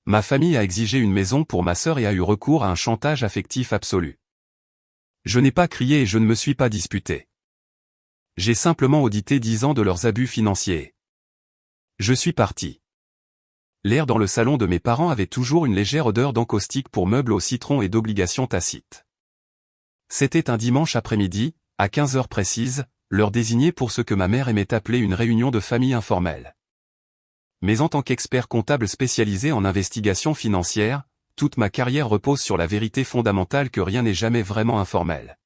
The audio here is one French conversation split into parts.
Ma famille a exigé une maison pour ma sœur et a eu recours à un chantage affectif absolu. Je n'ai pas crié et je ne me suis pas disputé. J'ai simplement audité 10 ans de leurs abus financiers. Je suis parti. L'air dans le salon de mes parents avait toujours une légère odeur d'encaustique pour meubles au citron et d'obligations tacites. C'était un dimanche après-midi, à 15 heures précises, l'heure désignée pour ce que ma mère aimait appeler une réunion de famille informelle. Mais en tant qu'expert comptable spécialisé en investigation financière, toute ma carrière repose sur la vérité fondamentale que rien n'est jamais vraiment informel.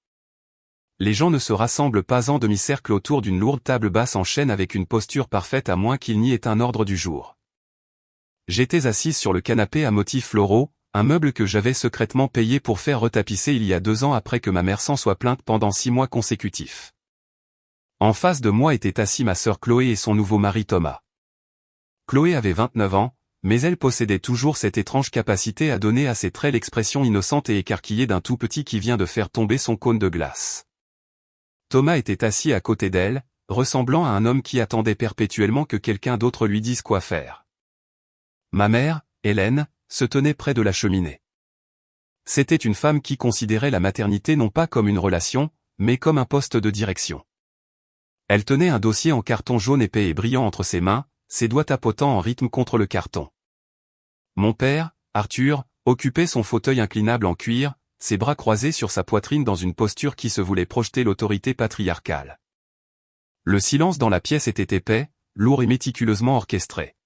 Les gens ne se rassemblent pas en demi-cercle autour d'une lourde table basse en chêne avec une posture parfaite à moins qu'il n'y ait un ordre du jour. J'étais assise sur le canapé à motifs floraux, un meuble que j'avais secrètement payé pour faire retapisser il y a 2 ans après que ma mère s'en soit plainte pendant 6 mois consécutifs. En face de moi était assis ma sœur Chloé et son nouveau mari Thomas. Chloé avait 29 ans, mais elle possédait toujours cette étrange capacité à donner à ses traits l'expression innocente et écarquillée d'un tout petit qui vient de faire tomber son cône de glace. Thomas était assis à côté d'elle, ressemblant à un homme qui attendait perpétuellement que quelqu'un d'autre lui dise quoi faire. Ma mère, Hélène, se tenait près de la cheminée. C'était une femme qui considérait la maternité non pas comme une relation, mais comme un poste de direction. Elle tenait un dossier en carton jaune épais et brillant entre ses mains, ses doigts tapotant en rythme contre le carton. Mon père, Arthur, occupait son fauteuil inclinable en cuir, ses bras croisés sur sa poitrine dans une posture qui se voulait projeter l'autorité patriarcale. Le silence dans la pièce était épais, lourd et méticuleusement orchestré.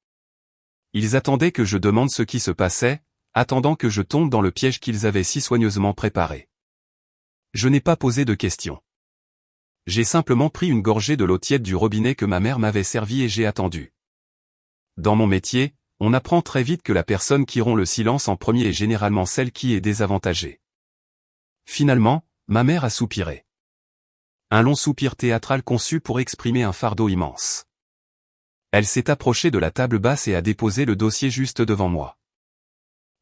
Ils attendaient que je demande ce qui se passait, attendant que je tombe dans le piège qu'ils avaient si soigneusement préparé. Je n'ai pas posé de questions. J'ai simplement pris une gorgée de l'eau tiède du robinet que ma mère m'avait servi et j'ai attendu. Dans mon métier, on apprend très vite que la personne qui rompt le silence en premier est généralement celle qui est désavantagée. Finalement, ma mère a soupiré. Un long soupir théâtral conçu pour exprimer un fardeau immense. Elle s'est approchée de la table basse et a déposé le dossier juste devant moi.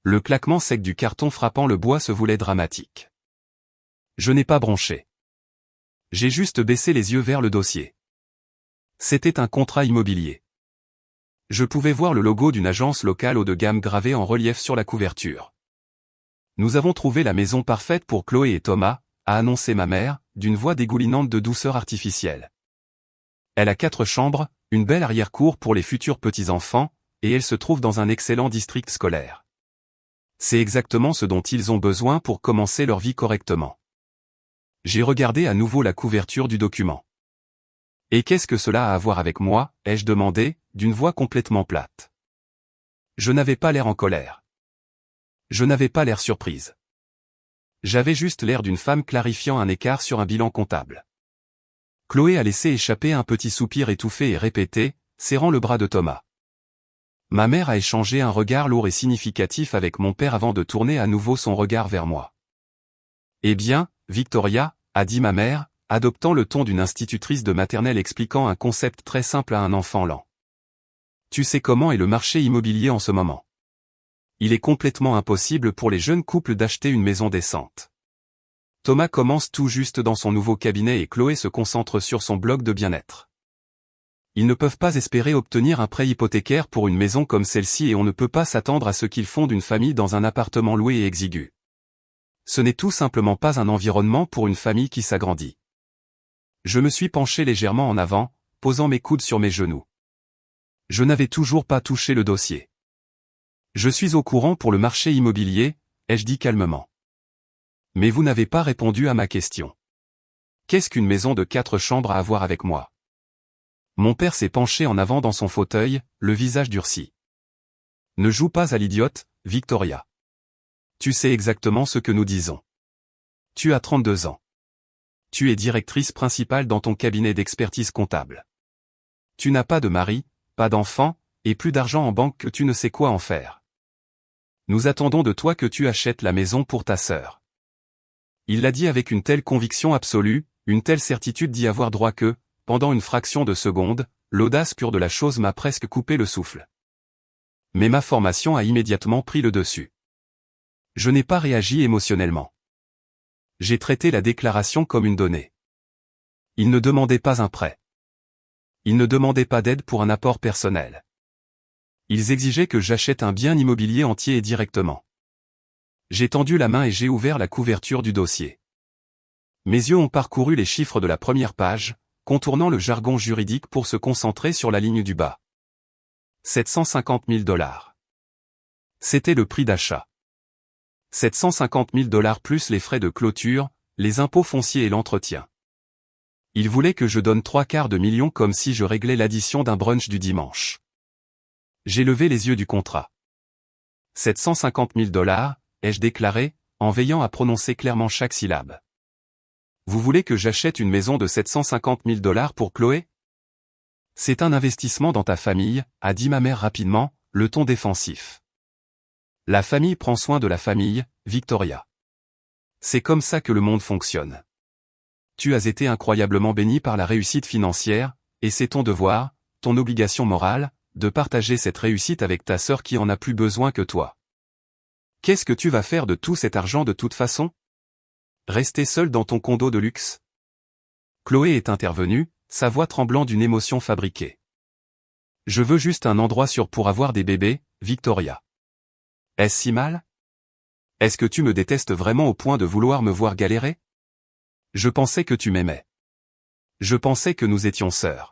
Le claquement sec du carton frappant le bois se voulait dramatique. Je n'ai pas bronché. J'ai juste baissé les yeux vers le dossier. C'était un contrat immobilier. Je pouvais voir le logo d'une agence locale haut de gamme gravé en relief sur la couverture. Nous avons trouvé la maison parfaite pour Chloé et Thomas, a annoncé ma mère, d'une voix dégoulinante de douceur artificielle. Elle a 4 chambres, une belle arrière-cour pour les futurs petits-enfants, et elle se trouve dans un excellent district scolaire. C'est exactement ce dont ils ont besoin pour commencer leur vie correctement. J'ai regardé à nouveau la couverture du document. Et qu'est-ce que cela a à voir avec moi, ai-je demandé, d'une voix complètement plate. Je n'avais pas l'air en colère. Je n'avais pas l'air surprise. J'avais juste l'air d'une femme clarifiant un écart sur un bilan comptable. Chloé a laissé échapper un petit soupir étouffé et répété, serrant le bras de Thomas. Ma mère a échangé un regard lourd et significatif avec mon père avant de tourner à nouveau son regard vers moi. Eh bien, Victoria, a dit ma mère, adoptant le ton d'une institutrice de maternelle expliquant un concept très simple à un enfant lent. Tu sais comment est le marché immobilier en ce moment. Il est complètement impossible pour les jeunes couples d'acheter une maison décente. Thomas commence tout juste dans son nouveau cabinet et Chloé se concentre sur son blog de bien-être. Ils ne peuvent pas espérer obtenir un prêt hypothécaire pour une maison comme celle-ci et on ne peut pas s'attendre à ce qu'ils fondent une famille dans un appartement loué et exigu. Ce n'est tout simplement pas un environnement pour une famille qui s'agrandit. Je me suis penché légèrement en avant, posant mes coudes sur mes genoux. Je n'avais toujours pas touché le dossier. Je suis au courant pour le marché immobilier, ai-je dit calmement. Mais vous n'avez pas répondu à ma question. Qu'est-ce qu'une maison de 4 chambres a à voir avec moi? Mon père s'est penché en avant dans son fauteuil, le visage durci. Ne joue pas à l'idiote, Victoria. Tu sais exactement ce que nous disons. Tu as 32 ans. Tu es directrice principale dans ton cabinet d'expertise comptable. Tu n'as pas de mari, pas d'enfant, et plus d'argent en banque que tu ne sais quoi en faire. Nous attendons de toi que tu achètes la maison pour ta sœur. Il l'a dit avec une telle conviction absolue, une telle certitude d'y avoir droit que, pendant une fraction de seconde, l'audace pure de la chose m'a presque coupé le souffle. Mais ma formation a immédiatement pris le dessus. Je n'ai pas réagi émotionnellement. J'ai traité la déclaration comme une donnée. Il ne demandait pas un prêt. Il ne demandait pas d'aide pour un apport personnel. Ils exigeaient que j'achète un bien immobilier entier et directement. J'ai tendu la main et j'ai ouvert la couverture du dossier. Mes yeux ont parcouru les chiffres de la première page, contournant le jargon juridique pour se concentrer sur la ligne du bas. 750 000 $. C'était le prix d'achat. 750 000 $ plus les frais de clôture, les impôts fonciers et l'entretien. Ils voulaient que je donne 750 000 comme si je réglais l'addition d'un brunch du dimanche. J'ai levé les yeux du contrat. 750 000 $, ai-je déclaré, en veillant à prononcer clairement chaque syllabe. Vous voulez que j'achète une maison de 750 000 $ pour Chloé? C'est un investissement dans ta famille, a dit ma mère rapidement, le ton défensif. La famille prend soin de la famille, Victoria. C'est comme ça que le monde fonctionne. Tu as été incroyablement béni par la réussite financière, et c'est ton devoir, ton obligation morale, de partager cette réussite avec ta sœur qui en a plus besoin que toi. Qu'est-ce que tu vas faire de tout cet argent de toute façon? Rester seul dans ton condo de luxe? Chloé est intervenue, sa voix tremblant d'une émotion fabriquée. Je veux juste un endroit sûr pour avoir des bébés, Victoria. Est-ce si mal? Est-ce que tu me détestes vraiment au point de vouloir me voir galérer? Je pensais que tu m'aimais. Je pensais que nous étions sœurs.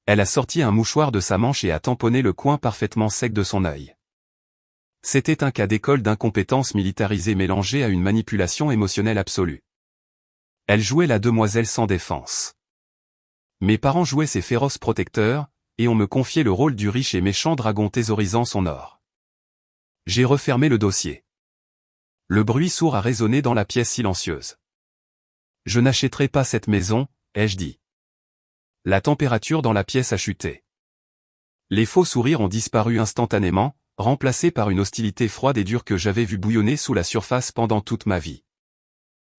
Elle a sorti un mouchoir de sa manche et a tamponné le coin parfaitement sec de son œil. C'était un cas d'école d'incompétence militarisée mélangée à une manipulation émotionnelle absolue. Elle jouait la demoiselle sans défense. Mes parents jouaient ces féroces protecteurs, et on me confiait le rôle du riche et méchant dragon thésaurisant son or. J'ai refermé le dossier. Le bruit sourd a résonné dans la pièce silencieuse. Je n'achèterai pas cette maison, ai-je dit. La température dans la pièce a chuté. Les faux sourires ont disparu instantanément, remplacés par une hostilité froide et dure que j'avais vu bouillonner sous la surface pendant toute ma vie.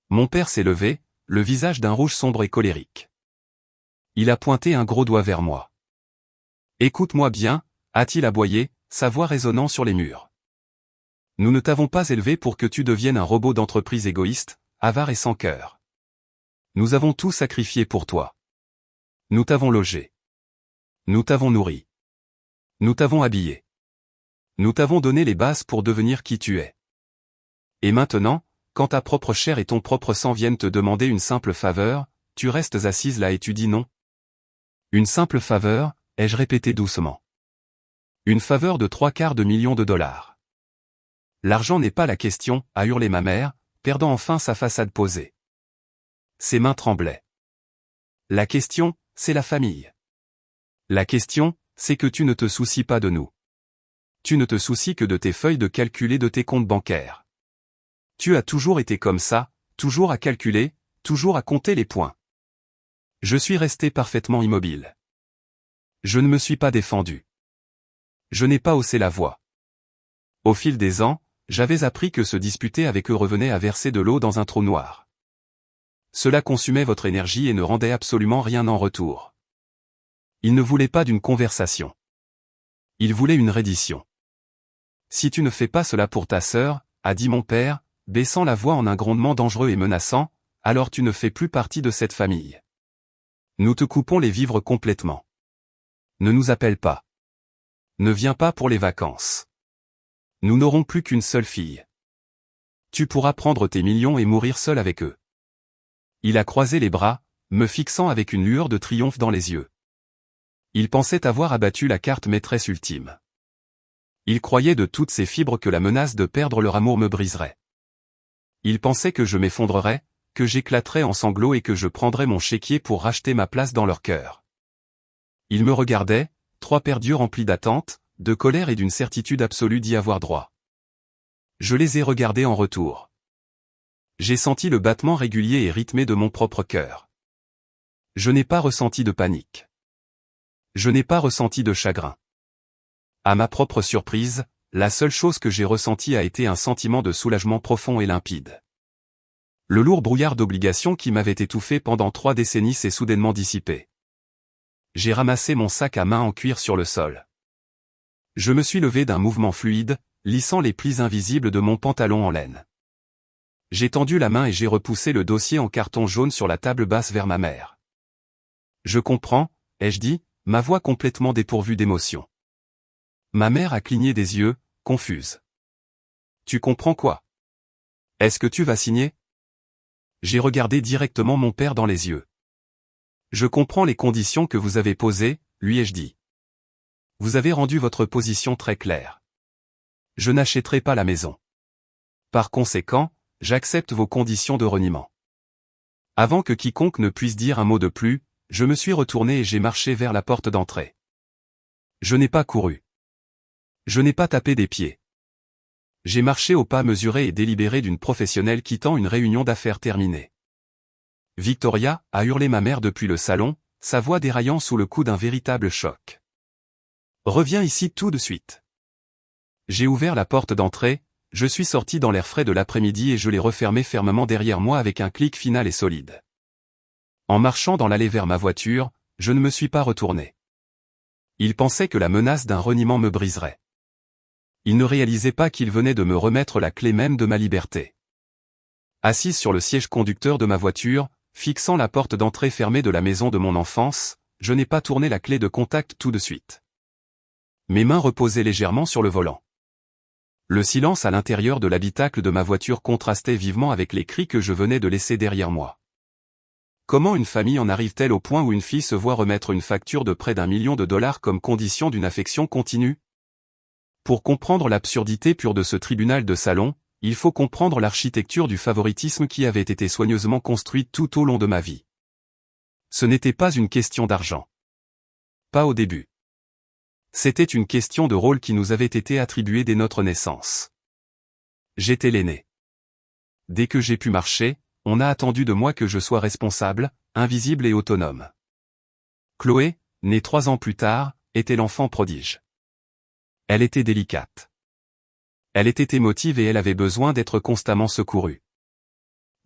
Mon père s'est levé, le visage d'un rouge sombre et colérique. Il a pointé un gros doigt vers moi. Écoute-moi bien, a-t-il aboyé, sa voix résonnant sur les murs. Nous ne t'avons pas élevé pour que tu deviennes un robot d'entreprise égoïste, avare et sans cœur. Nous avons tout sacrifié pour toi. Nous t'avons logé. Nous t'avons nourri. Nous t'avons habillé. Nous t'avons donné les bases pour devenir qui tu es. Et maintenant, quand ta propre chair et ton propre sang viennent te demander une simple faveur, tu restes assise là et tu dis non. Une simple faveur, ai-je répété doucement. Une faveur de 3/4 million de $. L'argent n'est pas la question, a hurlé ma mère, perdant enfin sa façade posée. Ses mains tremblaient. La question, c'est la famille. La question, c'est que tu ne te soucies pas de nous. Tu ne te soucies que de tes feuilles de calcul et de tes comptes bancaires. Tu as toujours été comme ça, toujours à calculer, toujours à compter les points. Je suis resté parfaitement immobile. Je ne me suis pas défendu. Je n'ai pas haussé la voix. Au fil des ans, j'avais appris que se disputer avec eux revenait à verser de l'eau dans un trou noir. Cela consumait votre énergie et ne rendait absolument rien en retour. Ils ne voulaient pas d'une conversation. Ils voulaient une reddition. Si tu ne fais pas cela pour ta sœur, a dit mon père, baissant la voix en un grondement dangereux et menaçant, alors tu ne fais plus partie de cette famille. Nous te coupons les vivres complètement. Ne nous appelle pas. Ne viens pas pour les vacances. Nous n'aurons plus qu'une seule fille. Tu pourras prendre tes millions et mourir seul avec eux. Il a croisé les bras, me fixant avec une lueur de triomphe dans les yeux. Il pensait avoir abattu la carte maîtresse ultime. Il croyait de toutes ses fibres que la menace de perdre leur amour me briserait. Il pensait que je m'effondrerais, que j'éclaterais en sanglots et que je prendrais mon chéquier pour racheter ma place dans leur cœur. Il me regardait, 3 paires d'yeux remplis d'attente, de colère et d'une certitude absolue d'y avoir droit. Je les ai regardés en retour. J'ai senti le battement régulier et rythmé de mon propre cœur. Je n'ai pas ressenti de panique. Je n'ai pas ressenti de chagrin. À ma propre surprise, la seule chose que j'ai ressentie a été un sentiment de soulagement profond et limpide. Le lourd brouillard d'obligations qui m'avait étouffé pendant 3 décennies s'est soudainement dissipé. J'ai ramassé mon sac à main en cuir sur le sol. Je me suis levé d'un mouvement fluide, lissant les plis invisibles de mon pantalon en laine. J'ai tendu la main et j'ai repoussé le dossier en carton jaune sur la table basse vers ma mère. Je comprends, ai-je dit, ma voix complètement dépourvue d'émotion. Ma mère a cligné des yeux, confuse. Tu comprends quoi? Est-ce que tu vas signer? J'ai regardé directement mon père dans les yeux. Je comprends les conditions que vous avez posées, lui ai-je dit. Vous avez rendu votre position très claire. Je n'achèterai pas la maison. Par conséquent, j'accepte vos conditions de reniement. Avant que quiconque ne puisse dire un mot de plus, je me suis retourné et j'ai marché vers la porte d'entrée. Je n'ai pas couru. Je n'ai pas tapé des pieds. J'ai marché au pas mesuré et délibéré d'une professionnelle quittant une réunion d'affaires terminée. Victoria, a hurlé ma mère depuis le salon, sa voix déraillant sous le coup d'un véritable choc. Reviens ici tout de suite. J'ai ouvert la porte d'entrée, je suis sorti dans l'air frais de l'après-midi et je l'ai refermée fermement derrière moi avec un clic final et solide. En marchant dans l'allée vers ma voiture, je ne me suis pas retourné. Il pensait que la menace d'un reniement me briserait. Il ne réalisait pas qu'il venait de me remettre la clé même de ma liberté. Assise sur le siège conducteur de ma voiture, fixant la porte d'entrée fermée de la maison de mon enfance, je n'ai pas tourné la clé de contact tout de suite. Mes mains reposaient légèrement sur le volant. Le silence à l'intérieur de l'habitacle de ma voiture contrastait vivement avec les cris que je venais de laisser derrière moi. Comment une famille en arrive-t-elle au point où une fille se voit remettre une facture de près d'1 million de dollars comme condition d'une affection continue? Pour comprendre l'absurdité pure de ce tribunal de salon, il faut comprendre l'architecture du favoritisme qui avait été soigneusement construite tout au long de ma vie. Ce n'était pas une question d'argent. Pas au début. C'était une question de rôle qui nous avait été attribuée dès notre naissance. J'étais l'aîné. Dès que j'ai pu marcher, on a attendu de moi que je sois responsable, invisible et autonome. Chloé, née 3 ans plus tard, était l'enfant prodige. Elle était délicate. Elle était émotive et elle avait besoin d'être constamment secourue.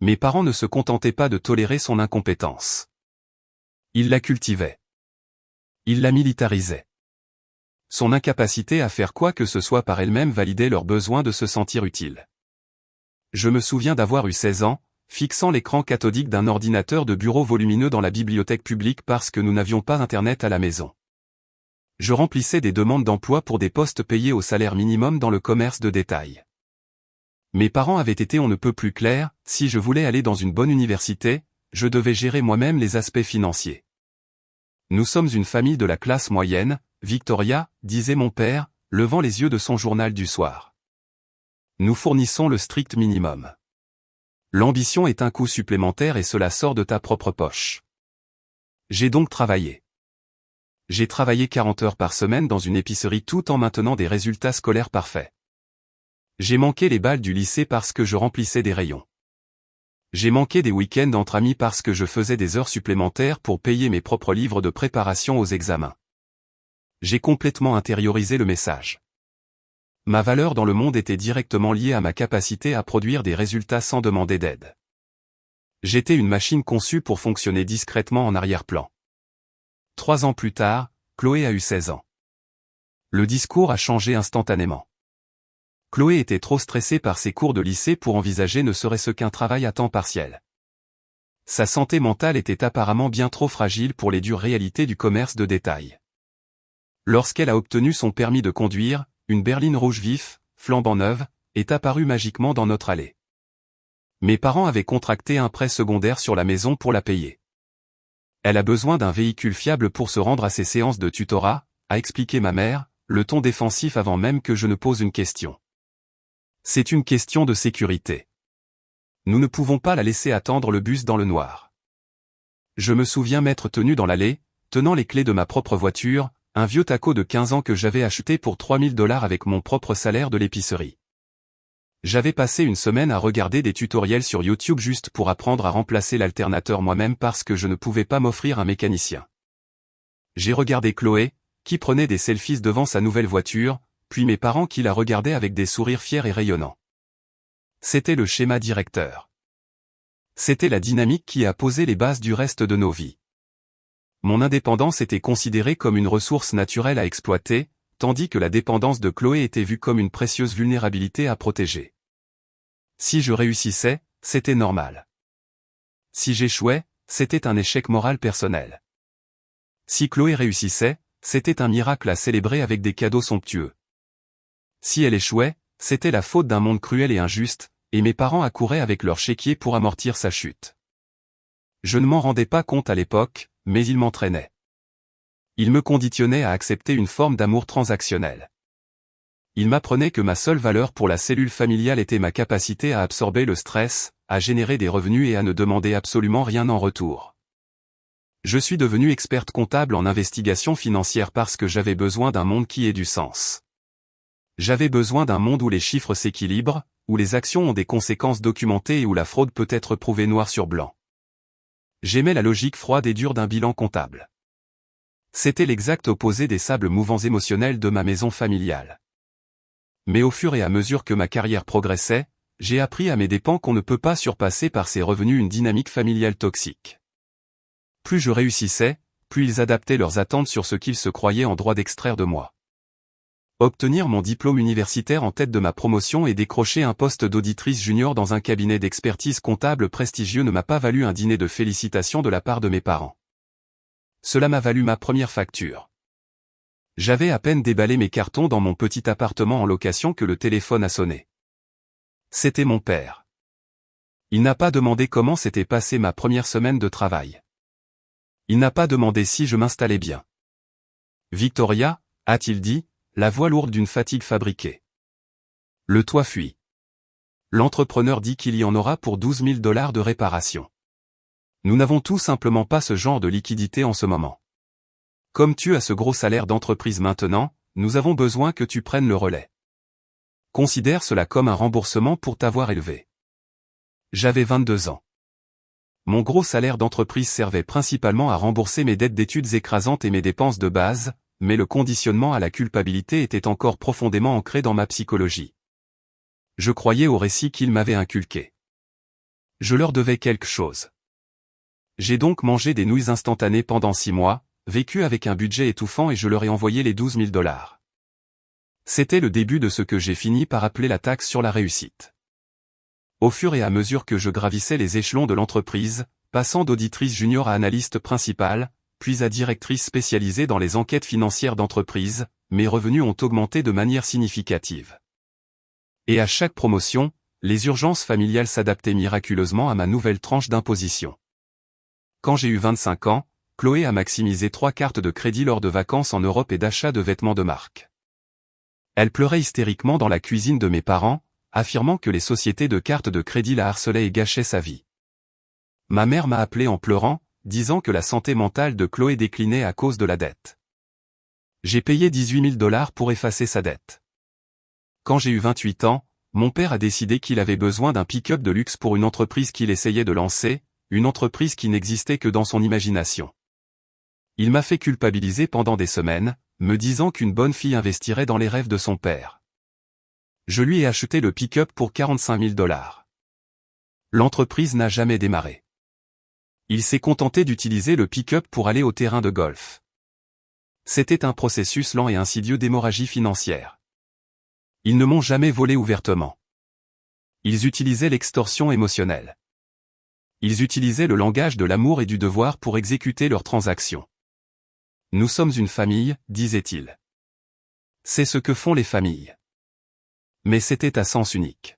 Mes parents ne se contentaient pas de tolérer son incompétence. Ils la cultivaient. Ils la militarisaient. Son incapacité à faire quoi que ce soit par elle-même validait leur besoin de se sentir utile. Je me souviens d'avoir eu 16 ans, fixant l'écran cathodique d'un ordinateur de bureau volumineux dans la bibliothèque publique parce que nous n'avions pas Internet à la maison. Je remplissais des demandes d'emploi pour des postes payés au salaire minimum dans le commerce de détail. Mes parents avaient été on ne peut plus clairs, si je voulais aller dans une bonne université, je devais gérer moi-même les aspects financiers. Nous sommes une famille de la classe moyenne, Victoria, disait mon père, levant les yeux de son journal du soir. Nous fournissons le strict minimum. L'ambition est un coût supplémentaire et cela sort de ta propre poche. J'ai donc travaillé. J'ai travaillé 40 heures par semaine dans une épicerie tout en maintenant des résultats scolaires parfaits. J'ai manqué les balles du lycée parce que je remplissais des rayons. J'ai manqué des week-ends entre amis parce que je faisais des heures supplémentaires pour payer mes propres livres de préparation aux examens. J'ai complètement intériorisé le message. Ma valeur dans le monde était directement liée à ma capacité à produire des résultats sans demander d'aide. J'étais une machine conçue pour fonctionner discrètement en arrière-plan. 3 ans plus tard, Chloé a eu 16 ans. Le discours a changé instantanément. Chloé était trop stressée par ses cours de lycée pour envisager ne serait-ce qu'un travail à temps partiel. Sa santé mentale était apparemment bien trop fragile pour les dures réalités du commerce de détail. Lorsqu'elle a obtenu son permis de conduire, une berline rouge vif, flambant neuve, est apparue magiquement dans notre allée. Mes parents avaient contracté un prêt secondaire sur la maison pour la payer. Elle a besoin d'un véhicule fiable pour se rendre à ses séances de tutorat, a expliqué ma mère, le ton défensif avant même que je ne pose une question. C'est une question de sécurité. Nous ne pouvons pas la laisser attendre le bus dans le noir. Je me souviens m'être tenu dans l'allée, tenant les clés de ma propre voiture, un vieux taco de 15 ans que j'avais acheté pour 3000 $ avec mon propre salaire de l'épicerie. J'avais passé une semaine à regarder des tutoriels sur YouTube juste pour apprendre à remplacer l'alternateur moi-même parce que je ne pouvais pas m'offrir un mécanicien. J'ai regardé Chloé, qui prenait des selfies devant sa nouvelle voiture, puis mes parents qui la regardaient avec des sourires fiers et rayonnants. C'était le schéma directeur. C'était la dynamique qui a posé les bases du reste de nos vies. Mon indépendance était considérée comme une ressource naturelle à exploiter, tandis que la dépendance de Chloé était vue comme une précieuse vulnérabilité à protéger. Si je réussissais, c'était normal. Si j'échouais, c'était un échec moral personnel. Si Chloé réussissait, c'était un miracle à célébrer avec des cadeaux somptueux. Si elle échouait, c'était la faute d'un monde cruel et injuste, et mes parents accouraient avec leur chéquier pour amortir sa chute. Je ne m'en rendais pas compte à l'époque, mais ils m'entraînaient. Ils me conditionnaient à accepter une forme d'amour transactionnel. Ils m'apprenaient que ma seule valeur pour la cellule familiale était ma capacité à absorber le stress, à générer des revenus et à ne demander absolument rien en retour. Je suis devenu experte comptable en investigation financière parce que j'avais besoin d'un monde qui ait du sens. J'avais besoin d'un monde où les chiffres s'équilibrent, où les actions ont des conséquences documentées et où la fraude peut être prouvée noir sur blanc. J'aimais la logique froide et dure d'un bilan comptable. C'était l'exact opposé des sables mouvants émotionnels de ma maison familiale. Mais au fur et à mesure que ma carrière progressait, j'ai appris à mes dépens qu'on ne peut pas surpasser par ses revenus une dynamique familiale toxique. Plus je réussissais, plus ils adaptaient leurs attentes sur ce qu'ils se croyaient en droit d'extraire de moi. Obtenir mon diplôme universitaire en tête de ma promotion et décrocher un poste d'auditrice junior dans un cabinet d'expertise comptable prestigieux ne m'a pas valu un dîner de félicitations de la part de mes parents. Cela m'a valu ma première facture. J'avais à peine déballé mes cartons dans mon petit appartement en location que le téléphone a sonné. C'était mon père. Il n'a pas demandé comment s'était passée ma première semaine de travail. Il n'a pas demandé si je m'installais bien. Victoria, a-t-il dit, la voix lourde d'une fatigue fabriquée. Le toit fuit. L'entrepreneur dit qu'il y en aura pour 12 000 $ de réparation. Nous n'avons tout simplement pas ce genre de liquidité en ce moment. Comme tu as ce gros salaire d'entreprise maintenant, nous avons besoin que tu prennes le relais. Considère cela comme un remboursement pour t'avoir élevé. J'avais 22 ans. Mon gros salaire d'entreprise servait principalement à rembourser mes dettes d'études écrasantes et mes dépenses de base, mais le conditionnement à la culpabilité était encore profondément ancré dans ma psychologie. Je croyais au récit qu'ils m'avaient inculqué. Je leur devais quelque chose. J'ai donc mangé des nouilles instantanées pendant 6 mois, vécu avec un budget étouffant et je leur ai envoyé les 12 000 $. C'était le début de ce que j'ai fini par appeler la taxe sur la réussite. Au fur et à mesure que je gravissais les échelons de l'entreprise, passant d'auditrice junior à analyste principale, puis à directrice spécialisée dans les enquêtes financières d'entreprise, mes revenus ont augmenté de manière significative. Et à chaque promotion, les urgences familiales s'adaptaient miraculeusement à ma nouvelle tranche d'imposition. Quand j'ai eu 25 ans, Chloé a maximisé 3 cartes de crédit lors de vacances en Europe et d'achat de vêtements de marque. Elle pleurait hystériquement dans la cuisine de mes parents, affirmant que les sociétés de cartes de crédit la harcelaient et gâchaient sa vie. Ma mère m'a appelé en pleurant, disant que la santé mentale de Chloé déclinait à cause de la dette. J'ai payé 18 000 $ pour effacer sa dette. Quand j'ai eu 28 ans, mon père a décidé qu'il avait besoin d'un pick-up de luxe pour une entreprise qu'il essayait de lancer, une entreprise qui n'existait que dans son imagination. Il m'a fait culpabiliser pendant des semaines, me disant qu'une bonne fille investirait dans les rêves de son père. Je lui ai acheté le pick-up pour 45 000 $. L'entreprise n'a jamais démarré. Il s'est contenté d'utiliser le pick-up pour aller au terrain de golf. C'était un processus lent et insidieux d'hémorragie financière. Ils ne m'ont jamais volé ouvertement. Ils utilisaient l'extorsion émotionnelle. Ils utilisaient le langage de l'amour et du devoir pour exécuter leurs transactions. Nous sommes une famille, disait-il. C'est ce que font les familles. Mais c'était à sens unique.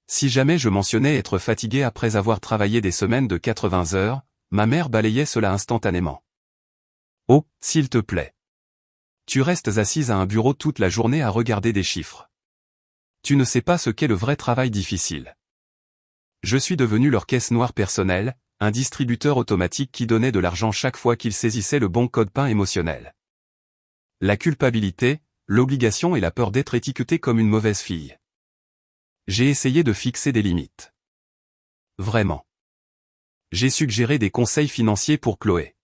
Si jamais je mentionnais être fatigué après avoir travaillé des semaines de 80 heures, ma mère balayait cela instantanément. Oh, s'il te plaît. Tu restes assise à un bureau toute la journée à regarder des chiffres. Tu ne sais pas ce qu'est le vrai travail difficile. Je suis devenu leur caisse noire personnelle, un distributeur automatique qui donnait de l'argent chaque fois qu'il saisissait le bon code-PIN émotionnel. La culpabilité, l'obligation et la peur d'être étiqueté comme une mauvaise fille. J'ai essayé de fixer des limites. Vraiment. J'ai suggéré des conseils financiers pour Chloé.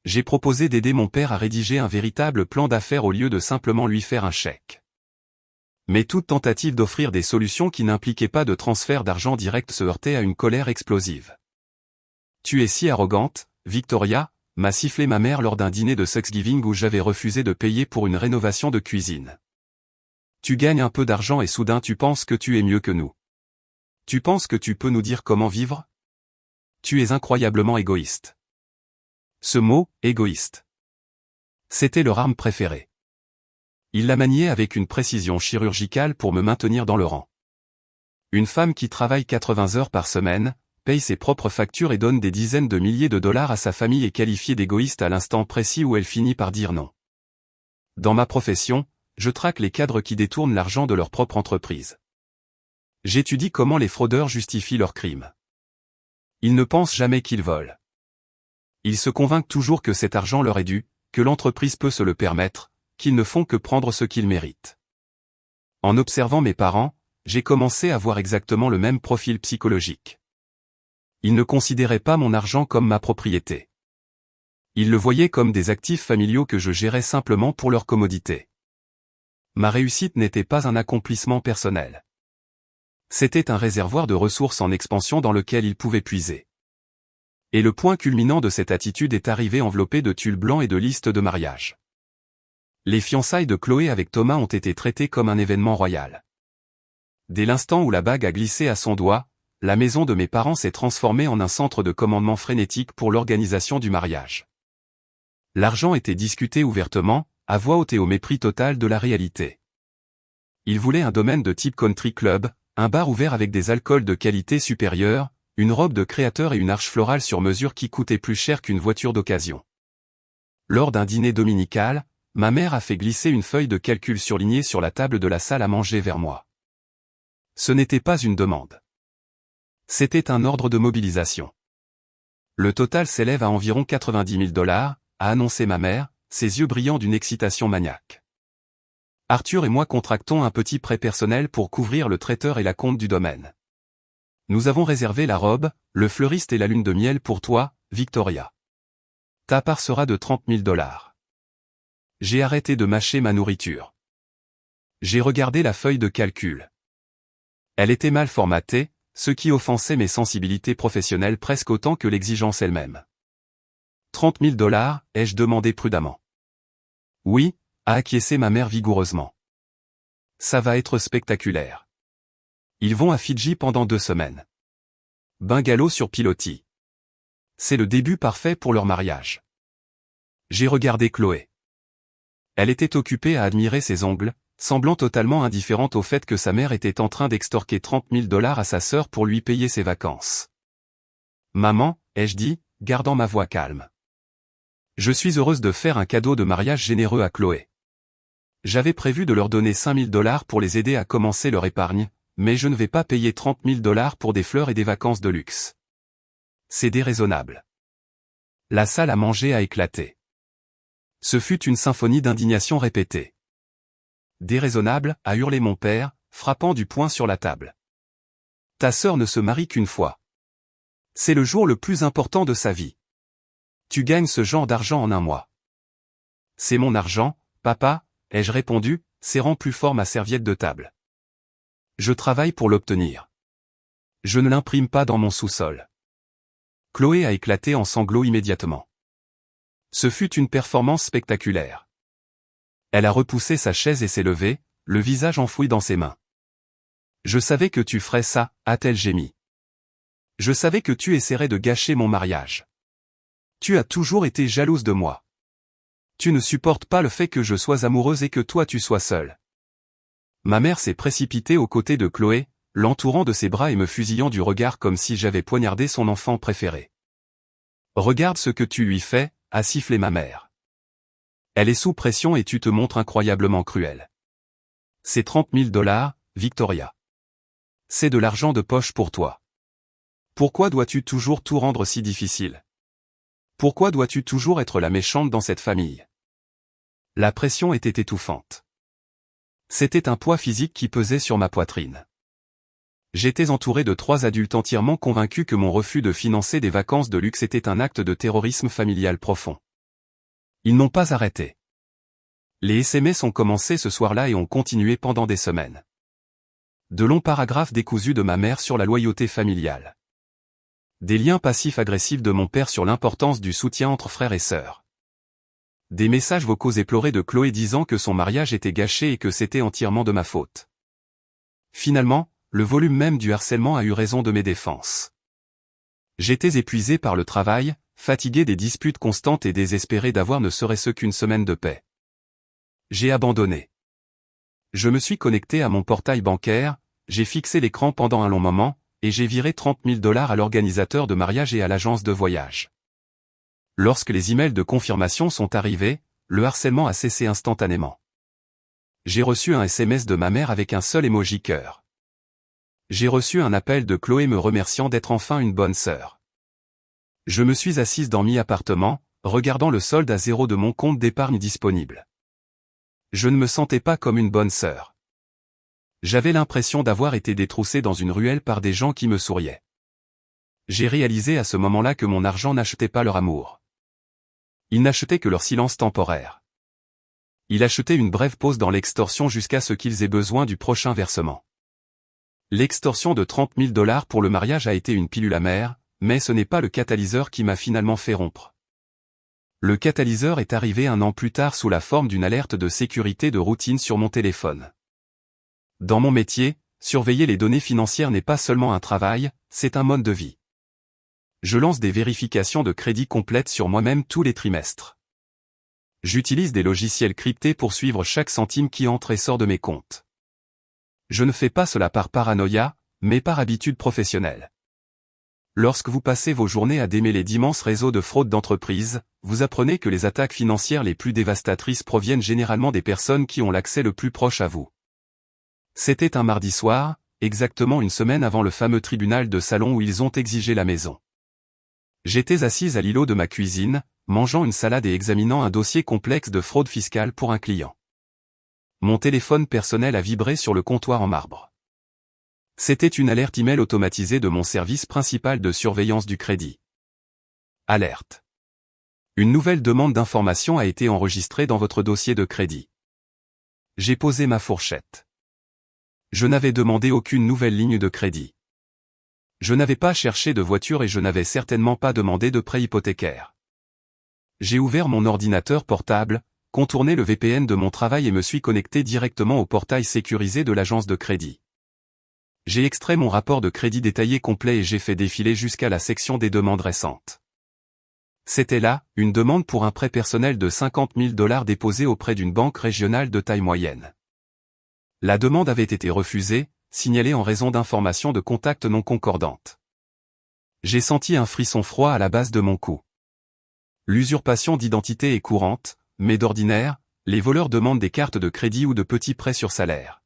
J'ai proposé d'aider mon père à rédiger un véritable plan d'affaires au lieu de simplement lui faire un chèque. Mais toute tentative d'offrir des solutions qui n'impliquaient pas de transfert d'argent direct se heurtait à une colère explosive. Tu es si arrogante, Victoria, m'a sifflé ma mère lors d'un dîner de Thanksgiving où j'avais refusé de payer pour une rénovation de cuisine. Tu gagnes un peu d'argent et soudain tu penses que tu es mieux que nous. Tu penses que tu peux nous dire comment vivre? Tu es incroyablement égoïste. Ce mot, égoïste. C'était leur arme préférée. Il la maniait avec une précision chirurgicale pour me maintenir dans le rang. Une femme qui travaille 80 heures par semaine, paye ses propres factures et donne des dizaines de milliers de dollars à sa famille est qualifiée d'égoïste à l'instant précis où elle finit par dire non. Dans ma profession, je traque les cadres qui détournent l'argent de leur propre entreprise. J'étudie comment les fraudeurs justifient leurs crimes. Ils ne pensent jamais qu'ils volent. Ils se convainquent toujours que cet argent leur est dû, que l'entreprise peut se le permettre, qu'ils ne font que prendre ce qu'ils méritent. En observant mes parents, j'ai commencé à voir exactement le même profil psychologique. Ils ne considéraient pas mon argent comme ma propriété. Ils le voyaient comme des actifs familiaux que je gérais simplement pour leur commodité. Ma réussite n'était pas un accomplissement personnel. C'était un réservoir de ressources en expansion dans lequel ils pouvaient puiser. Et le point culminant de cette attitude est arrivé enveloppé de tulle blanc et de listes de mariage. Les fiançailles de Chloé avec Thomas ont été traitées comme un événement royal. Dès l'instant où la bague a glissé à son doigt, la maison de mes parents s'est transformée en un centre de commandement frénétique pour l'organisation du mariage. L'argent était discuté ouvertement, à voix haute et au mépris total de la réalité. Ils voulaient un domaine de type country club, un bar ouvert avec des alcools de qualité supérieure, une robe de créateur et une arche florale sur mesure qui coûtait plus cher qu'une voiture d'occasion. Lors d'un dîner dominical, ma mère a fait glisser une feuille de calcul surlignée sur la table de la salle à manger vers moi. Ce n'était pas une demande. C'était un ordre de mobilisation. Le total s'élève à environ 90 000 dollars, a annoncé ma mère, ses yeux brillants d'une excitation maniaque. Arthur et moi contractons un petit prêt personnel pour couvrir le traiteur et la compte du domaine. Nous avons réservé la robe, le fleuriste et la lune de miel pour toi, Victoria. Ta part sera de 30 000 dollars. J'ai arrêté de mâcher ma nourriture. J'ai regardé la feuille de calcul. Elle était mal formatée, ce qui offensait mes sensibilités professionnelles presque autant que l'exigence elle-même. 30 000 dollars, ai-je demandé prudemment. Oui, a acquiescé ma mère vigoureusement. Ça va être spectaculaire. Ils vont à Fidji pendant 2 semaines. Bungalow sur pilotis. C'est le début parfait pour leur mariage. J'ai regardé Chloé. Elle était occupée à admirer ses ongles, semblant totalement indifférente au fait que sa mère était en train d'extorquer 30 000 dollars à sa sœur pour lui payer ses vacances. Maman, ai-je dit, gardant ma voix calme. Je suis heureuse de faire un cadeau de mariage généreux à Chloé. J'avais prévu de leur donner 5 000 dollars pour les aider à commencer leur épargne, mais je ne vais pas payer 30 000 dollars pour des fleurs et des vacances de luxe. C'est déraisonnable. La salle à manger a éclaté. Ce fut une symphonie d'indignation répétée. Déraisonnable, a hurlé mon père, frappant du poing sur la table. Ta sœur ne se marie qu'une fois. C'est le jour le plus important de sa vie. Tu gagnes ce genre d'argent en un mois. C'est mon argent, papa, ai-je répondu, serrant plus fort ma serviette de table. Je travaille pour l'obtenir. Je ne l'imprime pas dans mon sous-sol. Chloé a éclaté en sanglots immédiatement. Ce fut une performance spectaculaire. Elle a repoussé sa chaise et s'est levée, le visage enfoui dans ses mains. Je savais que tu ferais ça, a-t-elle gémi. Je savais que tu essaierais de gâcher mon mariage. Tu as toujours été jalouse de moi. Tu ne supportes pas le fait que je sois amoureuse et que toi tu sois seule. Ma mère s'est précipitée aux côtés de Chloé, l'entourant de ses bras et me fusillant du regard comme si j'avais poignardé son enfant préféré. Regarde ce que tu lui fais, a sifflé ma mère. Elle est sous pression et tu te montres incroyablement cruel. C'est 30 000 dollars, Victoria. C'est de l'argent de poche pour toi. Pourquoi dois-tu toujours tout rendre si difficile? Pourquoi dois-tu toujours être la méchante dans cette famille? La pression était étouffante. C'était un poids physique qui pesait sur ma poitrine. J'étais entouré de 3 adultes entièrement convaincus que mon refus de financer des vacances de luxe était un acte de terrorisme familial profond. Ils n'ont pas arrêté. Les SMS ont commencé ce soir-là et ont continué pendant des semaines. De longs paragraphes décousus de ma mère sur la loyauté familiale. Des liens passifs-agressifs de mon père sur l'importance du soutien entre frères et sœurs. Des messages vocaux éplorés de Chloé disant que son mariage était gâché et que c'était entièrement de ma faute. Finalement, le volume même du harcèlement a eu raison de mes défenses. J'étais épuisé par le travail, fatigué des disputes constantes et désespéré d'avoir ne serait-ce qu'une semaine de paix. J'ai abandonné. Je me suis connecté à mon portail bancaire, j'ai fixé l'écran pendant un long moment, et j'ai viré 30 000 $ à l'organisateur de mariage et à l'agence de voyage. Lorsque les emails de confirmation sont arrivés, le harcèlement a cessé instantanément. J'ai reçu un SMS de ma mère avec un seul emoji cœur. J'ai reçu un appel de Chloé me remerciant d'être enfin une bonne sœur. Je me suis assise dans mi appartement, regardant le solde à zéro de mon compte d'épargne disponible. Je ne me sentais pas comme une bonne sœur. J'avais l'impression d'avoir été détroussé dans une ruelle par des gens qui me souriaient. J'ai réalisé à ce moment-là que mon argent n'achetait pas leur amour. Il n'achetait que leur silence temporaire. Il achetait une brève pause dans l'extorsion jusqu'à ce qu'ils aient besoin du prochain versement. L'extorsion de 30 000 $ pour le mariage a été une pilule amère, mais ce n'est pas le catalyseur qui m'a finalement fait rompre. Le catalyseur est arrivé un an plus tard sous la forme d'une alerte de sécurité de routine sur mon téléphone. Dans mon métier, surveiller les données financières n'est pas seulement un travail, c'est un mode de vie. Je lance des vérifications de crédit complètes sur moi-même tous les trimestres. J'utilise des logiciels cryptés pour suivre chaque centime qui entre et sort de mes comptes. Je ne fais pas cela par paranoïa, mais par habitude professionnelle. Lorsque vous passez vos journées à démêler d'immenses réseaux de fraude d'entreprises, vous apprenez que les attaques financières les plus dévastatrices proviennent généralement des personnes qui ont l'accès le plus proche à vous. C'était un mardi soir, exactement une semaine avant le fameux tribunal de salon où ils ont exigé la maison. J'étais assise à l'îlot de ma cuisine, mangeant une salade et examinant un dossier complexe de fraude fiscale pour un client. Mon téléphone personnel a vibré sur le comptoir en marbre. C'était une alerte email automatisée de mon service principal de surveillance du crédit. Alerte. Une nouvelle demande d'information a été enregistrée dans votre dossier de crédit. J'ai posé ma fourchette. Je n'avais demandé aucune nouvelle ligne de crédit. Je n'avais pas cherché de voiture et je n'avais certainement pas demandé de prêt hypothécaire. J'ai ouvert mon ordinateur portable, contourné le VPN de mon travail et me suis connecté directement au portail sécurisé de l'agence de crédit. J'ai extrait mon rapport de crédit détaillé complet et j'ai fait défiler jusqu'à la section des demandes récentes. C'était là, une demande pour un prêt personnel de 50 000 $ déposé auprès d'une banque régionale de taille moyenne. La demande avait été refusée, signalée en raison d'informations de contact non concordantes. J'ai senti un frisson froid à la base de mon cou. L'usurpation d'identité est courante, mais d'ordinaire, les voleurs demandent des cartes de crédit ou de petits prêts sur salaire.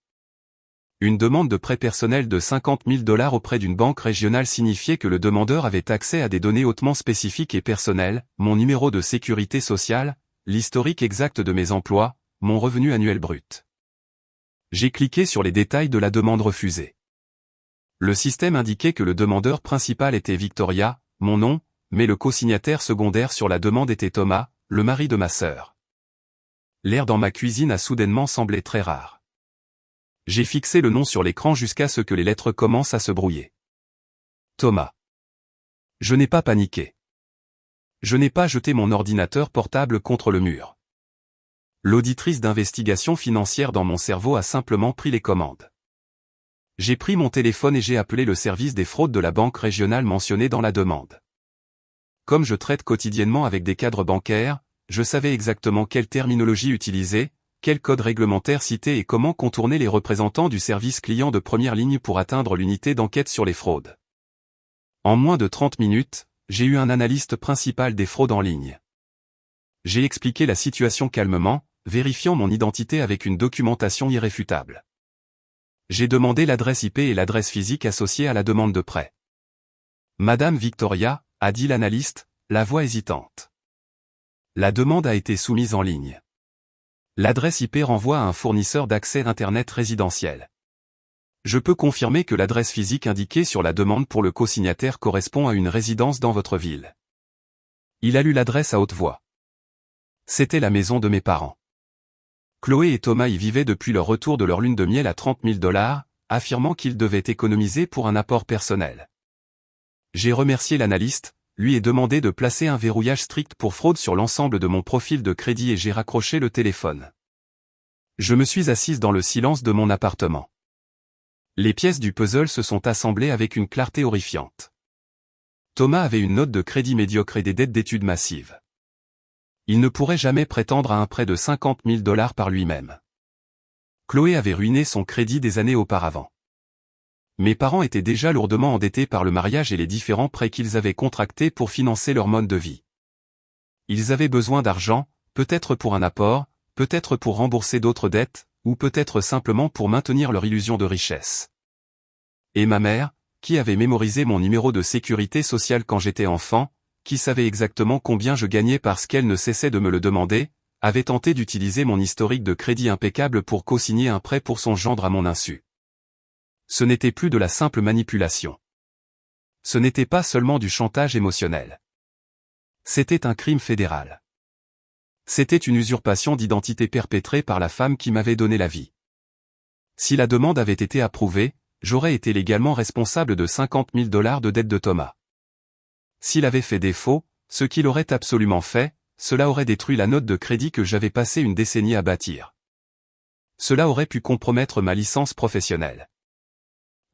Une demande de prêt personnel de 50 000 $ auprès d'une banque régionale signifiait que le demandeur avait accès à des données hautement spécifiques et personnelles, mon numéro de sécurité sociale, l'historique exact de mes emplois, mon revenu annuel brut. J'ai cliqué sur les détails de la demande refusée. Le système indiquait que le demandeur principal était Victoria, mon nom, mais le co-signataire secondaire sur la demande était Thomas, le mari de ma sœur. L'air dans ma cuisine a soudainement semblé très rare. J'ai fixé le nom sur l'écran jusqu'à ce que les lettres commencent à se brouiller. Thomas. Je n'ai pas paniqué. Je n'ai pas jeté mon ordinateur portable contre le mur. L'auditrice d'investigation financière dans mon cerveau a simplement pris les commandes. J'ai pris mon téléphone et j'ai appelé le service des fraudes de la banque régionale mentionnée dans la demande. Comme je traite quotidiennement avec des cadres bancaires, je savais exactement quelle terminologie utiliser, quel code réglementaire citer et comment contourner les représentants du service client de première ligne pour atteindre l'unité d'enquête sur les fraudes. En moins de 30 minutes, j'ai eu un analyste principal des fraudes en ligne. J'ai expliqué la situation calmement, vérifiant mon identité avec une documentation irréfutable. J'ai demandé l'adresse IP et l'adresse physique associée à la demande de prêt. Madame Victoria, a dit l'analyste, la voix hésitante. La demande a été soumise en ligne. L'adresse IP renvoie à un fournisseur d'accès Internet résidentiel. Je peux confirmer que l'adresse physique indiquée sur la demande pour le co-signataire correspond à une résidence dans votre ville. Il a lu l'adresse à haute voix. C'était la maison de mes parents. Chloé et Thomas y vivaient depuis leur retour de leur lune de miel à 30 000 $, affirmant qu'ils devaient économiser pour un apport personnel. J'ai remercié l'analyste, lui ai demandé de placer un verrouillage strict pour fraude sur l'ensemble de mon profil de crédit et j'ai raccroché le téléphone. Je me suis assise dans le silence de mon appartement. Les pièces du puzzle se sont assemblées avec une clarté horrifiante. Thomas avait une note de crédit médiocre et des dettes d'études massives. Il ne pourrait jamais prétendre à un prêt de 50 000 $ par lui-même. Chloé avait ruiné son crédit des années auparavant. Mes parents étaient déjà lourdement endettés par le mariage et les différents prêts qu'ils avaient contractés pour financer leur mode de vie. Ils avaient besoin d'argent, peut-être pour un apport, peut-être pour rembourser d'autres dettes, ou peut-être simplement pour maintenir leur illusion de richesse. Et ma mère, qui avait mémorisé mon numéro de sécurité sociale quand j'étais enfant, qui savait exactement combien je gagnais parce qu'elle ne cessait de me le demander, avait tenté d'utiliser mon historique de crédit impeccable pour co-signer un prêt pour son gendre à mon insu. Ce n'était plus de la simple manipulation. Ce n'était pas seulement du chantage émotionnel. C'était un crime fédéral. C'était une usurpation d'identité perpétrée par la femme qui m'avait donné la vie. Si la demande avait été approuvée, j'aurais été légalement responsable de 50 000 $ de dette de Thomas. S'il avait fait défaut, ce qu'il aurait absolument fait, cela aurait détruit la note de crédit que j'avais passé une décennie à bâtir. Cela aurait pu compromettre ma licence professionnelle.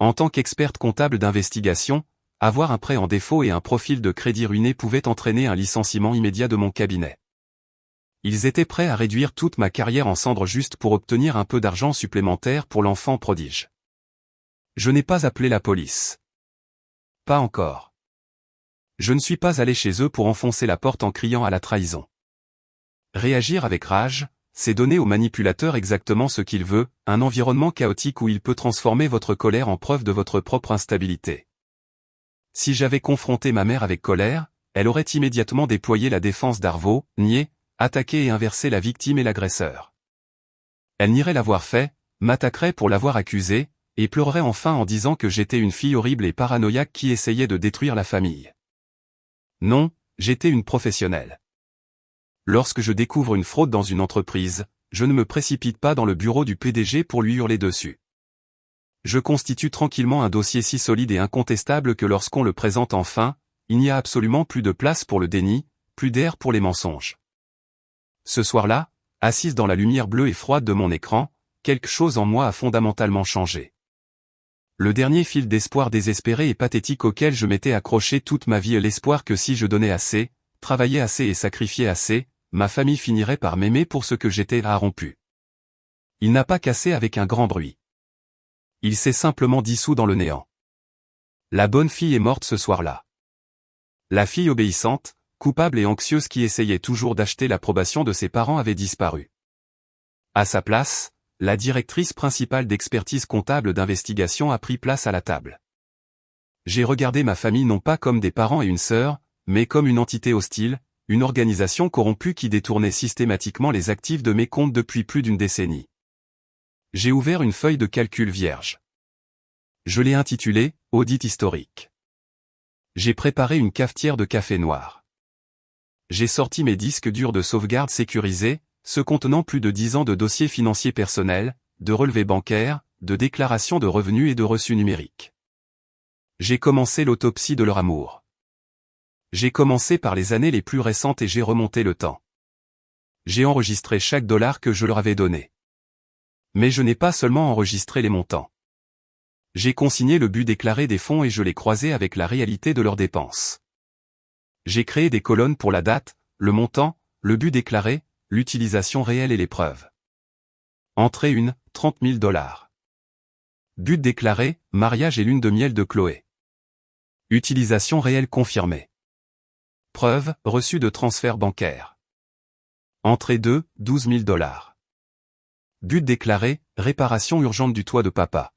En tant qu'experte comptable d'investigation, avoir un prêt en défaut et un profil de crédit ruiné pouvait entraîner un licenciement immédiat de mon cabinet. Ils étaient prêts à réduire toute ma carrière en cendres juste pour obtenir un peu d'argent supplémentaire pour l'enfant prodige. Je n'ai pas appelé la police. Pas encore. Je ne suis pas allé chez eux pour enfoncer la porte en criant à la trahison. Réagir avec rage, c'est donner au manipulateur exactement ce qu'il veut, un environnement chaotique où il peut transformer votre colère en preuve de votre propre instabilité. Si j'avais confronté ma mère avec colère, elle aurait immédiatement déployé la défense d'Arvo, nié, attaqué et inversé la victime et l'agresseur. Elle nierait l'avoir fait, m'attaquerait pour l'avoir accusé, et pleurerait enfin en disant que j'étais une fille horrible et paranoïaque qui essayait de détruire la famille. Non, j'étais une professionnelle. Lorsque je découvre une fraude dans une entreprise, je ne me précipite pas dans le bureau du PDG pour lui hurler dessus. Je constitue tranquillement un dossier si solide et incontestable que lorsqu'on le présente enfin, il n'y a absolument plus de place pour le déni, plus d'air pour les mensonges. Ce soir-là, assise dans la lumière bleue et froide de mon écran, quelque chose en moi a fondamentalement changé. Le dernier fil d'espoir désespéré et pathétique auquel je m'étais accroché toute ma vie est l'espoir que si je donnais assez, travaillais assez et sacrifiais assez, ma famille finirait par m'aimer pour ce que j'étais a rompu. Il n'a pas cassé avec un grand bruit. Il s'est simplement dissous dans le néant. La bonne fille est morte ce soir-là. La fille obéissante, coupable et anxieuse qui essayait toujours d'acheter l'approbation de ses parents avait disparu. À sa place, la directrice principale d'expertise comptable d'investigation a pris place à la table. J'ai regardé ma famille non pas comme des parents et une sœur, mais comme une entité hostile, une organisation corrompue qui détournait systématiquement les actifs de mes comptes depuis plus d'une décennie. J'ai ouvert une feuille de calcul vierge. Je l'ai intitulée « Audit historique ». J'ai préparé une cafetière de café noir. J'ai sorti mes disques durs de sauvegarde sécurisés, ceux contenant plus de 10 ans de dossiers financiers personnels, de relevés bancaires, de déclarations de revenus et de reçus numériques. J'ai commencé l'autopsie de leur amour. J'ai commencé par les années les plus récentes et j'ai remonté le temps. J'ai enregistré chaque dollar que je leur avais donné. Mais je n'ai pas seulement enregistré les montants. J'ai consigné le but déclaré des fonds et je l'ai croisé avec la réalité de leurs dépenses. J'ai créé des colonnes pour la date, le montant, le but déclaré, l'utilisation réelle et les preuves. Entrée 1, 30 000 $. But déclaré, mariage et lune de miel de Chloé. Utilisation réelle confirmée. Preuve, reçu de transfert bancaire. Entrée 2, 12 000 $. But déclaré, réparation urgente du toit de papa.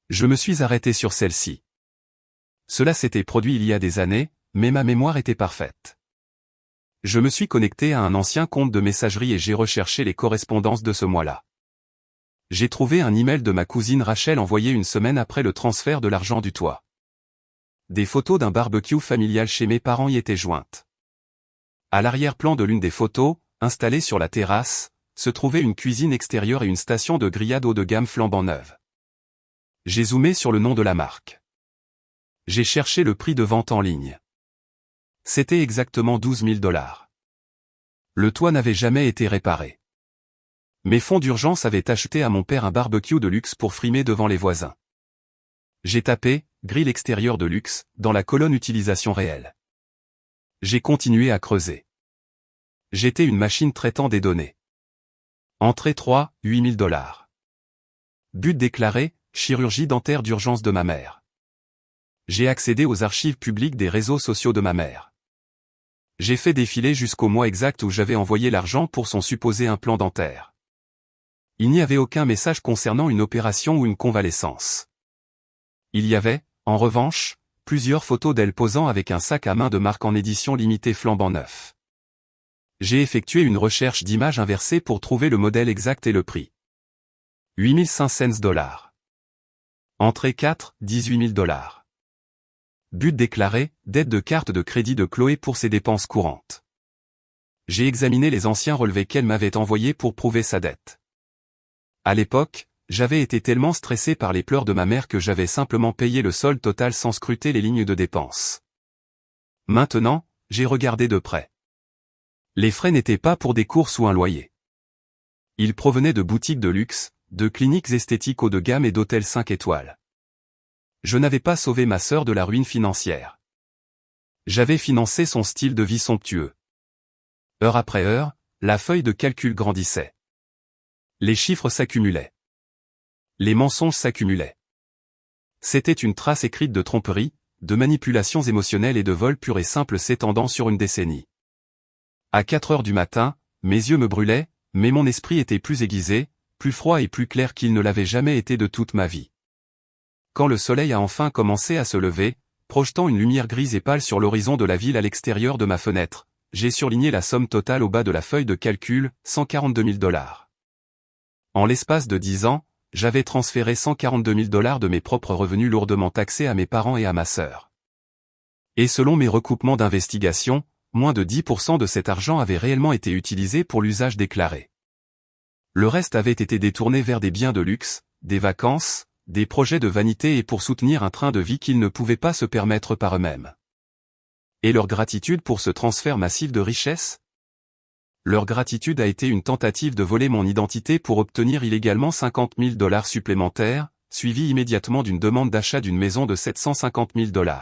Je me suis arrêté sur celle-ci. Cela s'était produit il y a des années, mais ma mémoire était parfaite. Je me suis connecté à un ancien compte de messagerie et j'ai recherché les correspondances de ce mois-là. J'ai trouvé un email de ma cousine Rachel envoyé une semaine après le transfert de l'argent du toit. Des photos d'un barbecue familial chez mes parents y étaient jointes. À l'arrière-plan de l'une des photos, installée sur la terrasse, se trouvait une cuisine extérieure et une station de grillade haut de gamme flambant neuve. J'ai zoomé sur le nom de la marque. J'ai cherché le prix de vente en ligne. C'était exactement 12 000 $. Le toit n'avait jamais été réparé. Mes fonds d'urgence avaient acheté à mon père un barbecue de luxe pour frimer devant les voisins. J'ai tapé « grille extérieure de luxe » dans la colonne utilisation réelle. J'ai continué à creuser. J'étais une machine traitant des données. Entrée 3, 8 000 $. But déclaré, chirurgie dentaire d'urgence de ma mère. J'ai accédé aux archives publiques des réseaux sociaux de ma mère. J'ai fait défiler jusqu'au mois exact où j'avais envoyé l'argent pour son supposé implant dentaire. Il n'y avait aucun message concernant une opération ou une convalescence. Il y avait, en revanche, plusieurs photos d'elle posant avec un sac à main de marque en édition limitée flambant neuf. J'ai effectué une recherche d'images inversée pour trouver le modèle exact et le prix. 8500 $. Entrée 4, 18 000 $. But déclaré, dette de carte de crédit de Chloé pour ses dépenses courantes. J'ai examiné les anciens relevés qu'elle m'avait envoyés pour prouver sa dette. À l'époque, j'avais été tellement stressé par les pleurs de ma mère que j'avais simplement payé le solde total sans scruter les lignes de dépenses. Maintenant, j'ai regardé de près. Les frais n'étaient pas pour des courses ou un loyer. Ils provenaient de boutiques de luxe, de cliniques esthétiques haut de gamme et d'hôtels 5 étoiles. Je n'avais pas sauvé ma sœur de la ruine financière. J'avais financé son style de vie somptueux. Heure après heure, la feuille de calcul grandissait. Les chiffres s'accumulaient. Les mensonges s'accumulaient. C'était une trace écrite de tromperie, de manipulations émotionnelles et de vol pur et simple s'étendant sur une décennie. À 4 heures du matin, mes yeux me brûlaient, mais mon esprit était plus aiguisé, plus froid et plus clair qu'il ne l'avait jamais été de toute ma vie. Quand le soleil a enfin commencé à se lever, projetant une lumière grise et pâle sur l'horizon de la ville à l'extérieur de ma fenêtre, j'ai surligné la somme totale au bas de la feuille de calcul, 142 000 $. En l'espace de 10 ans, j'avais transféré 142 000 $ de mes propres revenus lourdement taxés à mes parents et à ma sœur. Et selon mes recoupements d'investigation, moins de 10% de cet argent avait réellement été utilisé pour l'usage déclaré. Le reste avait été détourné vers des biens de luxe, des vacances, des projets de vanité et pour soutenir un train de vie qu'ils ne pouvaient pas se permettre par eux-mêmes. Et leur gratitude pour ce transfert massif de richesse ? Leur gratitude a été une tentative de voler mon identité pour obtenir illégalement 50 000 $ supplémentaires, suivie immédiatement d'une demande d'achat d'une maison de 750 000 $.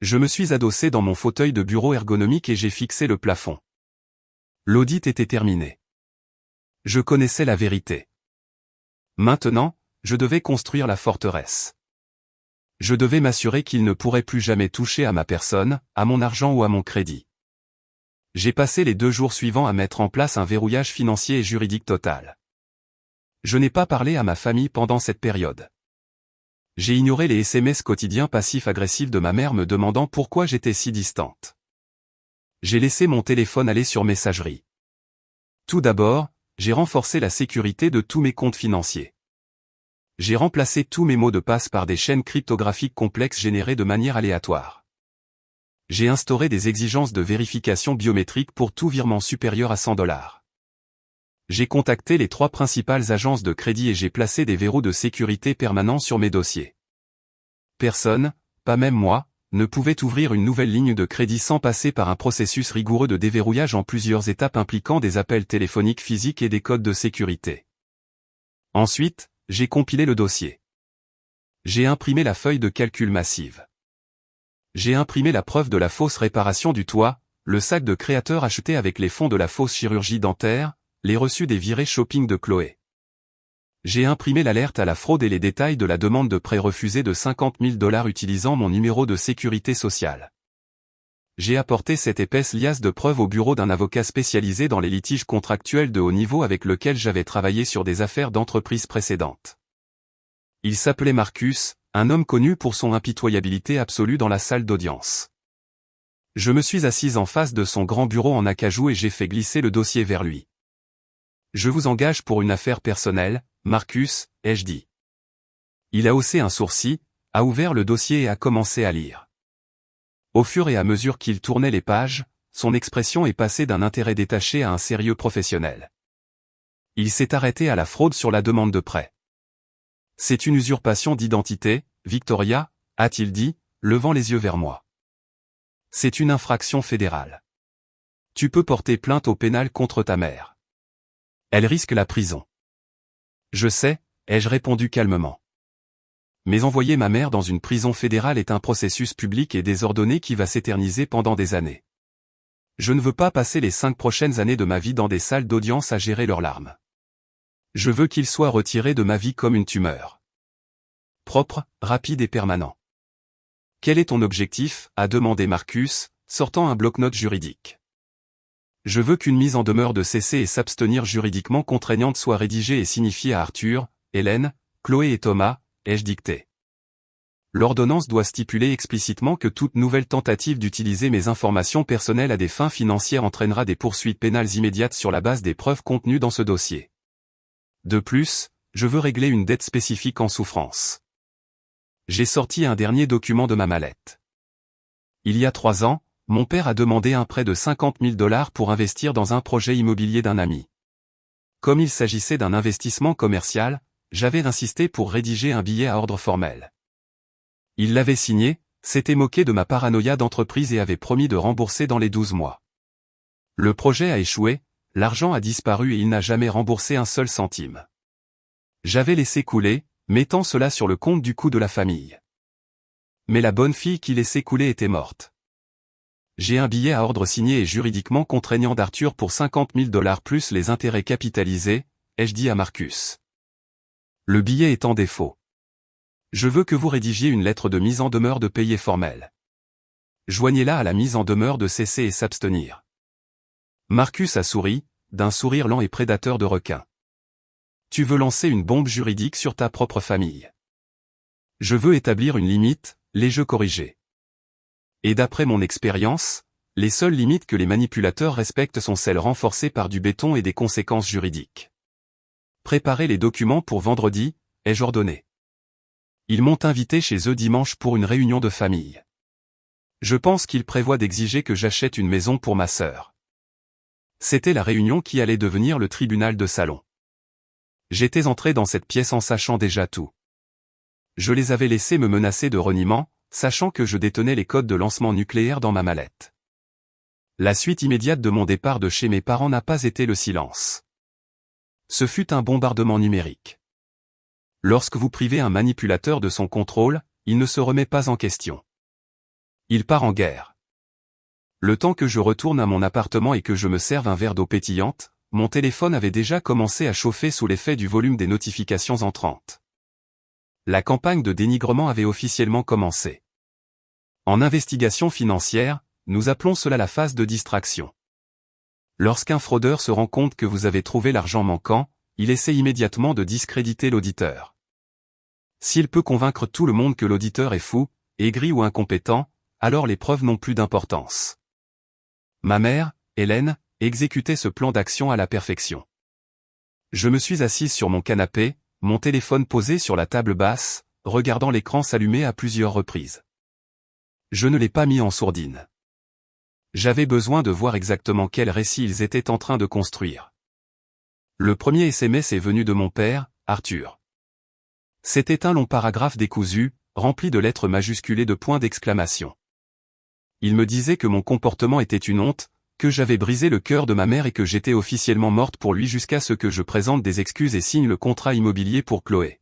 Je me suis adossé dans mon fauteuil de bureau ergonomique et j'ai fixé le plafond. L'audit était terminé. Je connaissais la vérité. Maintenant, je devais construire la forteresse. Je devais m'assurer qu'ils ne pourraient plus jamais toucher à ma personne, à mon argent ou à mon crédit. J'ai passé les 2 jours suivants à mettre en place un verrouillage financier et juridique total. Je n'ai pas parlé à ma famille pendant cette période. J'ai ignoré les SMS quotidiens passifs-agressifs de ma mère me demandant pourquoi j'étais si distante. J'ai laissé mon téléphone aller sur messagerie. Tout d'abord, j'ai renforcé la sécurité de tous mes comptes financiers. J'ai remplacé tous mes mots de passe par des chaînes cryptographiques complexes générées de manière aléatoire. J'ai instauré des exigences de vérification biométrique pour tout virement supérieur à 100 $. J'ai contacté les 3 principales agences de crédit et j'ai placé des verrous de sécurité permanents sur mes dossiers. Personne, pas même moi, ne pouvait ouvrir une nouvelle ligne de crédit sans passer par un processus rigoureux de déverrouillage en plusieurs étapes impliquant des appels téléphoniques physiques et des codes de sécurité. Ensuite, j'ai compilé le dossier. J'ai imprimé la feuille de calcul massive. J'ai imprimé la preuve de la fausse réparation du toit, le sac de créateur acheté avec les fonds de la fausse chirurgie dentaire, les reçus des virées shopping de Chloé. J'ai imprimé l'alerte à la fraude et les détails de la demande de prêt refusée de 50 000 $ utilisant mon numéro de sécurité sociale. J'ai apporté cette épaisse liasse de preuves au bureau d'un avocat spécialisé dans les litiges contractuels de haut niveau avec lequel j'avais travaillé sur des affaires d'entreprise précédentes. Il s'appelait Marcus, un homme connu pour son impitoyabilité absolue dans la salle d'audience. Je me suis assise en face de son grand bureau en acajou et j'ai fait glisser le dossier vers lui. Je vous engage pour une affaire personnelle, Marcus, ai-je dit. Il a haussé un sourcil, a ouvert le dossier et a commencé à lire. Au fur et à mesure qu'il tournait les pages, son expression est passée d'un intérêt détaché à un sérieux professionnel. Il s'est arrêté à la fraude sur la demande de prêt. C'est une usurpation d'identité, Victoria, a-t-il dit, levant les yeux vers moi. C'est une infraction fédérale. Tu peux porter plainte au pénal contre ta mère. Elle risque la prison. Je sais, ai-je répondu calmement. Mais envoyer ma mère dans une prison fédérale est un processus public et désordonné qui va s'éterniser pendant des années. Je ne veux pas passer les 5 prochaines années de ma vie dans des salles d'audience à gérer leurs larmes. Je veux qu'il soit retiré de ma vie comme une tumeur. Propre, rapide et permanent. Quel est ton objectif, a demandé Marcus, sortant un bloc-notes juridique. Je veux qu'une mise en demeure de cesser et s'abstenir juridiquement contraignante soit rédigée et signifiée à Arthur, Hélène, Chloé et Thomas, ai-je dicté. L'ordonnance doit stipuler explicitement que toute nouvelle tentative d'utiliser mes informations personnelles à des fins financières entraînera des poursuites pénales immédiates sur la base des preuves contenues dans ce dossier. De plus, je veux régler une dette spécifique en souffrance. J'ai sorti un dernier document de ma mallette. Il y a 3 ans, mon père a demandé un prêt de $50 000 pour investir dans un projet immobilier d'un ami. Comme il s'agissait d'un investissement commercial, j'avais insisté pour rédiger un billet à ordre formel. Il l'avait signé, s'était moqué de ma paranoïa d'entreprise et avait promis de rembourser dans les 12 mois. Le projet a échoué, l'argent a disparu et il n'a jamais remboursé un seul centime. J'avais laissé couler, mettant cela sur le compte du coût de la famille. Mais la bonne fille qui laissait couler était morte. J'ai un billet à ordre signé et juridiquement contraignant d'Arthur pour $50 000 plus les intérêts capitalisés, ai-je dit à Marcus. Le billet est en défaut. Je veux que vous rédigiez une lettre de mise en demeure de payer formelle. Joignez-la à la mise en demeure de cesser et s'abstenir. Marcus a souri, d'un sourire lent et prédateur de requin. Tu veux lancer une bombe juridique sur ta propre famille. Je veux établir une limite, les jeux corrigés. Et d'après mon expérience, les seules limites que les manipulateurs respectent sont celles renforcées par du béton et des conséquences juridiques. Préparez les documents pour vendredi, ai-je ordonné. Ils m'ont invité chez eux dimanche pour une réunion de famille. Je pense qu'ils prévoient d'exiger que j'achète une maison pour ma sœur. C'était la réunion qui allait devenir le tribunal de salon. J'étais entré dans cette pièce en sachant déjà tout. Je les avais laissés me menacer de reniement, sachant que je détenais les codes de lancement nucléaire dans ma mallette. La suite immédiate de mon départ de chez mes parents n'a pas été le silence. Ce fut un bombardement numérique. Lorsque vous privez un manipulateur de son contrôle, il ne se remet pas en question. Il part en guerre. Le temps que je retourne à mon appartement et que je me serve un verre d'eau pétillante, mon téléphone avait déjà commencé à chauffer sous l'effet du volume des notifications entrantes. La campagne de dénigrement avait officiellement commencé. En investigation financière, nous appelons cela la phase de distraction. Lorsqu'un fraudeur se rend compte que vous avez trouvé l'argent manquant, il essaie immédiatement de discréditer l'auditeur. S'il peut convaincre tout le monde que l'auditeur est fou, aigri ou incompétent, alors les preuves n'ont plus d'importance. Ma mère, Hélène, exécutait ce plan d'action à la perfection. Je me suis assise sur mon canapé, mon téléphone posé sur la table basse, regardant l'écran s'allumer à plusieurs reprises. Je ne l'ai pas mis en sourdine. J'avais besoin de voir exactement quel récit ils étaient en train de construire. Le premier SMS est venu de mon père, Arthur. C'était un long paragraphe décousu, rempli de lettres majusculées de points d'exclamation. Il me disait que mon comportement était une honte, que j'avais brisé le cœur de ma mère et que j'étais officiellement morte pour lui jusqu'à ce que je présente des excuses et signe le contrat immobilier pour Chloé.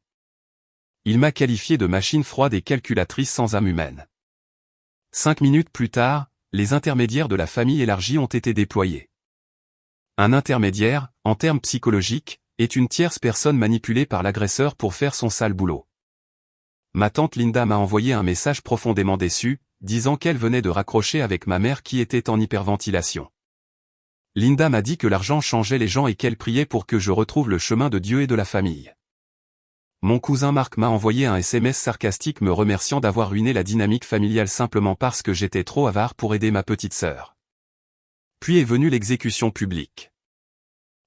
Il m'a qualifié de machine froide et calculatrice sans âme humaine. 5 minutes plus tard, les intermédiaires de la famille élargie ont été déployés. Un intermédiaire, en termes psychologiques, est une tierce personne manipulée par l'agresseur pour faire son sale boulot. Ma tante Linda m'a envoyé un message profondément déçu, disant qu'elle venait de raccrocher avec ma mère qui était en hyperventilation. Linda m'a dit que l'argent changeait les gens et qu'elle priait pour que je retrouve le chemin de Dieu et de la famille. Mon cousin Marc m'a envoyé un SMS sarcastique me remerciant d'avoir ruiné la dynamique familiale simplement parce que j'étais trop avare pour aider ma petite sœur. Puis est venue l'exécution publique.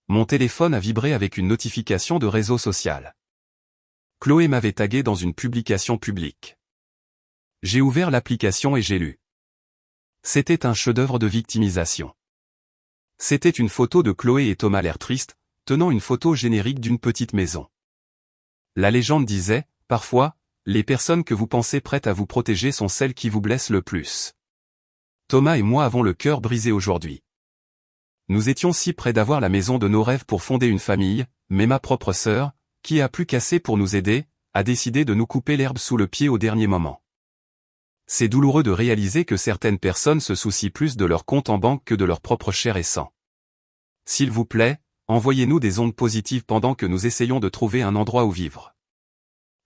Mon téléphone a vibré avec une notification de réseau social. Chloé m'avait tagué dans une publication publique. J'ai ouvert l'application et j'ai lu. C'était un chef-d'œuvre de victimisation. C'était une photo de Chloé et Thomas l'air triste, tenant une photo générique d'une petite maison. La légende disait, parfois, les personnes que vous pensez prêtes à vous protéger sont celles qui vous blessent le plus. Thomas et moi avons le cœur brisé aujourd'hui. Nous étions si près d'avoir la maison de nos rêves pour fonder une famille, mais ma propre sœur, qui a plus qu'assez pour nous aider, a décidé de nous couper l'herbe sous le pied au dernier moment. C'est douloureux de réaliser que certaines personnes se soucient plus de leur compte en banque que de leur propre chair et sang. S'il vous plaît, envoyez-nous des ondes positives pendant que nous essayons de trouver un endroit où vivre.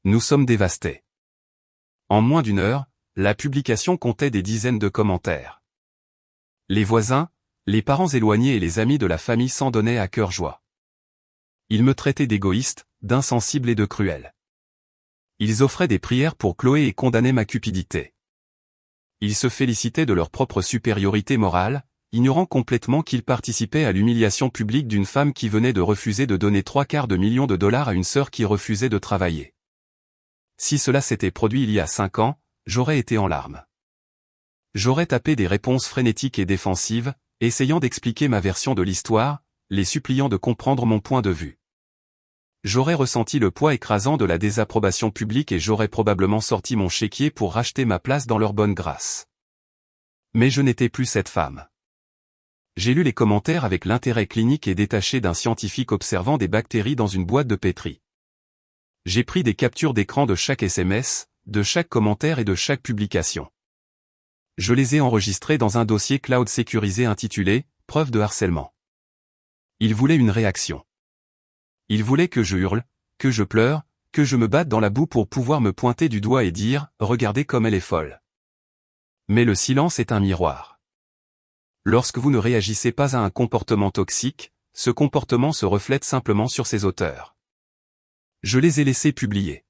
Nous sommes dévastés. En moins d'une heure, la publication comptait des dizaines de commentaires. Les voisins, les parents éloignés et les amis de la famille s'en donnaient à cœur joie. Ils me traitaient d'égoïste, d'insensible et de cruel. Ils offraient des prières pour Chloé et condamnaient ma cupidité. Ils se félicitaient de leur propre supériorité morale, ignorant complètement qu'ils participaient à l'humiliation publique d'une femme qui venait de refuser de donner 3/4 de dollars à une sœur qui refusait de travailler. Si cela s'était produit il y a 5 ans, j'aurais été en larmes. J'aurais tapé des réponses frénétiques et défensives, essayant d'expliquer ma version de l'histoire, les suppliant de comprendre mon point de vue. J'aurais ressenti le poids écrasant de la désapprobation publique et j'aurais probablement sorti mon chéquier pour racheter ma place dans leur bonne grâce. Mais je n'étais plus cette femme. J'ai lu les commentaires avec l'intérêt clinique et détaché d'un scientifique observant des bactéries dans une boîte de pétri. J'ai pris des captures d'écran de chaque SMS, de chaque commentaire et de chaque publication. Je les ai enregistrés dans un dossier cloud sécurisé intitulé « Preuve de harcèlement ». Ils voulaient une réaction. Ils voulaient que je hurle, que je pleure, que je me batte dans la boue pour pouvoir me pointer du doigt et dire « Regardez comme elle est folle ». Mais le silence est un miroir. Lorsque vous ne réagissez pas à un comportement toxique, ce comportement se reflète simplement sur ses auteurs. Je les ai laissés publier.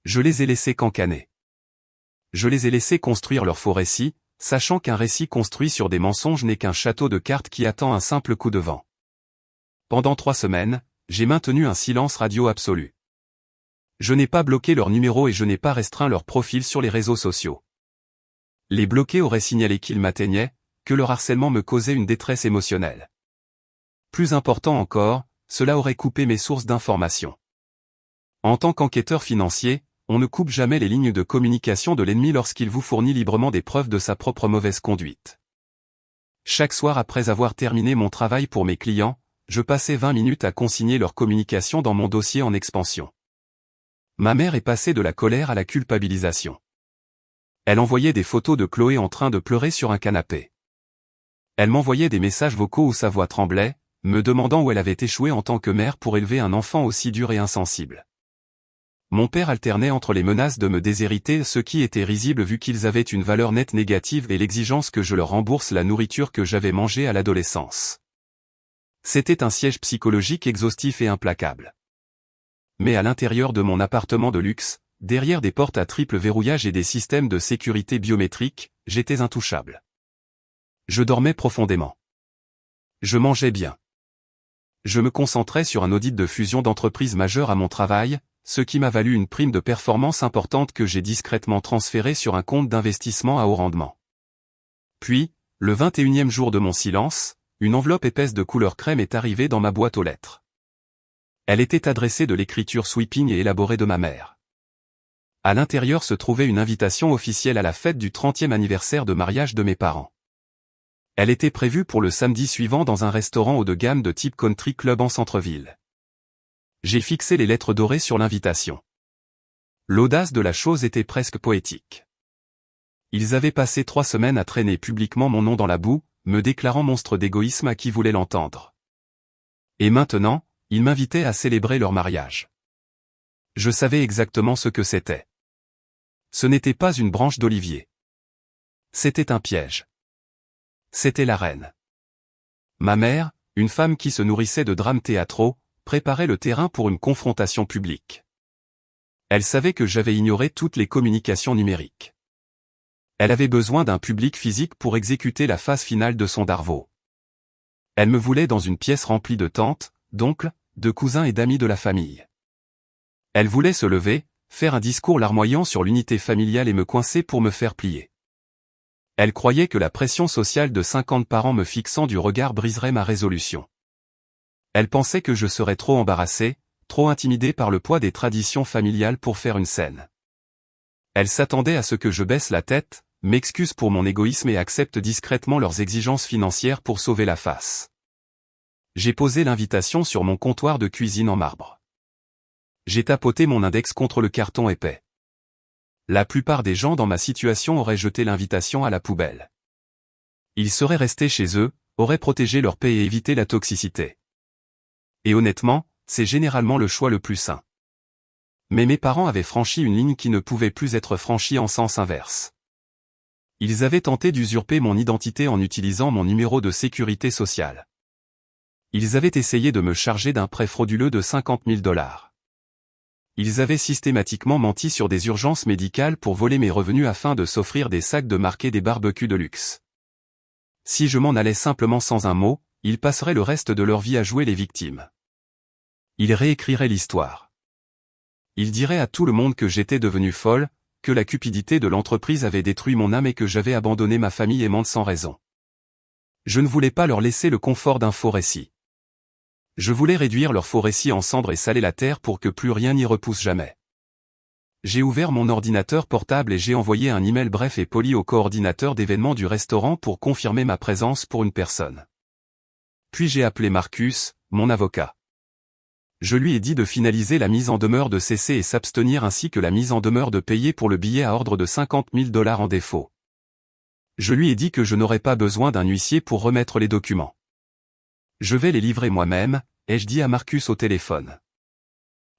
Je les ai laissés cancaner. Je les ai laissés construire leur faux récit, sachant qu'un récit construit sur des mensonges n'est qu'un château de cartes qui attend un simple coup de vent. Pendant 3 semaines, j'ai maintenu un silence radio absolu. Je n'ai pas bloqué leur numéro et je n'ai pas restreint leur profil sur les réseaux sociaux. Les bloqués auraient signalé qu'ils m'atteignaient, que leur harcèlement me causait une détresse émotionnelle. Plus important encore, cela aurait coupé mes sources d'information. En tant qu'enquêteur financier, on ne coupe jamais les lignes de communication de l'ennemi lorsqu'il vous fournit librement des preuves de sa propre mauvaise conduite. Chaque soir après avoir terminé mon travail pour mes clients, je passais 20 minutes à consigner leur communication dans mon dossier en expansion. Ma mère est passée de la colère à la culpabilisation. Elle envoyait des photos de Chloé en train de pleurer sur un canapé. Elle m'envoyait des messages vocaux où sa voix tremblait, me demandant où elle avait échoué en tant que mère pour élever un enfant aussi dur et insensible. Mon père alternait entre les menaces de me déshériter, ce qui était risible vu qu'ils avaient une valeur nette négative, et l'exigence que je leur rembourse la nourriture que j'avais mangée à l'adolescence. C'était un siège psychologique exhaustif et implacable. Mais à l'intérieur de mon appartement de luxe, derrière des portes à triple verrouillage et des systèmes de sécurité biométriques, j'étais intouchable. Je dormais profondément. Je mangeais bien. Je me concentrais sur un audit de fusion d'entreprises majeures à mon travail, ce qui m'a valu une prime de performance importante que j'ai discrètement transférée sur un compte d'investissement à haut rendement. Puis, le 21e jour de mon silence, une enveloppe épaisse de couleur crème est arrivée dans ma boîte aux lettres. Elle était adressée de l'écriture sweeping et élaborée de ma mère. À l'intérieur se trouvait une invitation officielle à la fête du 30e anniversaire de mariage de mes parents. Elle était prévue pour le samedi suivant dans un restaurant haut de gamme de type country club en centre-ville. J'ai fixé les lettres dorées sur l'invitation. L'audace de la chose était presque poétique. Ils avaient passé 3 semaines à traîner publiquement mon nom dans la boue, me déclarant monstre d'égoïsme à qui voulait l'entendre. Et maintenant, ils m'invitaient à célébrer leur mariage. Je savais exactement ce que c'était. Ce n'était pas une branche d'olivier. C'était un piège. C'était la reine. Ma mère, une femme qui se nourrissait de drames théâtraux, préparait le terrain pour une confrontation publique. Elle savait que j'avais ignoré toutes les communications numériques. Elle avait besoin d'un public physique pour exécuter la phase finale de son Darvaux. Elle me voulait dans une pièce remplie de tantes, d'oncles, de cousins et d'amis de la famille. Elle voulait se lever, faire un discours larmoyant sur l'unité familiale et me coincer pour me faire plier. Elle croyait que la pression sociale de 50 parents me fixant du regard briserait ma résolution. Elle pensait que je serais trop embarrassé, trop intimidé par le poids des traditions familiales pour faire une scène. Elle s'attendait à ce que je baisse la tête, m'excuse pour mon égoïsme et accepte discrètement leurs exigences financières pour sauver la face. J'ai posé l'invitation sur mon comptoir de cuisine en marbre. J'ai tapoté mon index contre le carton épais. La plupart des gens dans ma situation auraient jeté l'invitation à la poubelle. Ils seraient restés chez eux, auraient protégé leur paix et évité la toxicité. Et honnêtement, c'est généralement le choix le plus sain. Mais mes parents avaient franchi une ligne qui ne pouvait plus être franchie en sens inverse. Ils avaient tenté d'usurper mon identité en utilisant mon numéro de sécurité sociale. Ils avaient essayé de me charger d'un prêt frauduleux de 50 000 $. Ils avaient systématiquement menti sur des urgences médicales pour voler mes revenus afin de s'offrir des sacs de marque et des barbecues de luxe. Si je m'en allais simplement sans un mot, ils passeraient le reste de leur vie à jouer les victimes. Ils réécriraient l'histoire. Ils diraient à tout le monde que j'étais devenue folle, que la cupidité de l'entreprise avait détruit mon âme et que j'avais abandonné ma famille aimante sans raison. Je ne voulais pas leur laisser le confort d'un faux récit. Je voulais réduire leur faux récit en cendres et saler la terre pour que plus rien n'y repousse jamais. J'ai ouvert mon ordinateur portable et j'ai envoyé un email bref et poli au coordinateur d'événements du restaurant pour confirmer ma présence pour une personne. Puis j'ai appelé Marcus, mon avocat. Je lui ai dit de finaliser la mise en demeure de cesser et s'abstenir ainsi que la mise en demeure de payer pour le billet à ordre de 50 000 $ en défaut. Je lui ai dit que je n'aurais pas besoin d'un huissier pour remettre les documents. Je vais les livrer moi-même, ai-je dit à Marcus au téléphone.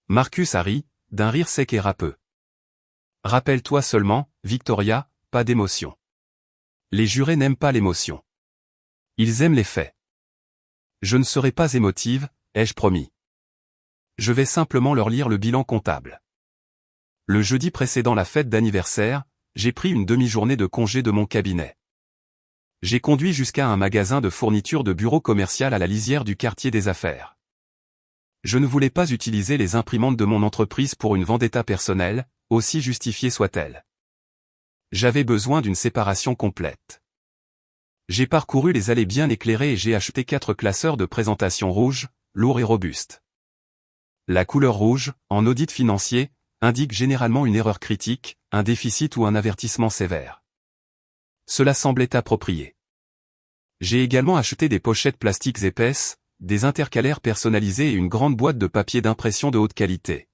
Marcus a ri, d'un rire sec et râpeux. Rappelle-toi seulement, Victoria, pas d'émotion. Les jurés n'aiment pas l'émotion. Ils aiment les faits. Je ne serai pas émotive, ai-je promis. Je vais simplement leur lire le bilan comptable. Le jeudi précédant la fête d'anniversaire, j'ai pris une demi-journée de congé de mon cabinet. J'ai conduit jusqu'à un magasin de fournitures de bureau commercial à la lisière du quartier des affaires. Je ne voulais pas utiliser les imprimantes de mon entreprise pour une vendetta personnelle, aussi justifiée soit-elle. J'avais besoin d'une séparation complète. J'ai parcouru les allées bien éclairées et j'ai acheté 4 classeurs de présentation rouges, lourds et robustes. La couleur rouge, en audit financier, indique généralement une erreur critique, un déficit ou un avertissement sévère. Cela semblait approprié. J'ai également acheté des pochettes plastiques épaisses, des intercalaires personnalisés et une grande boîte de papier d'impression de haute qualité.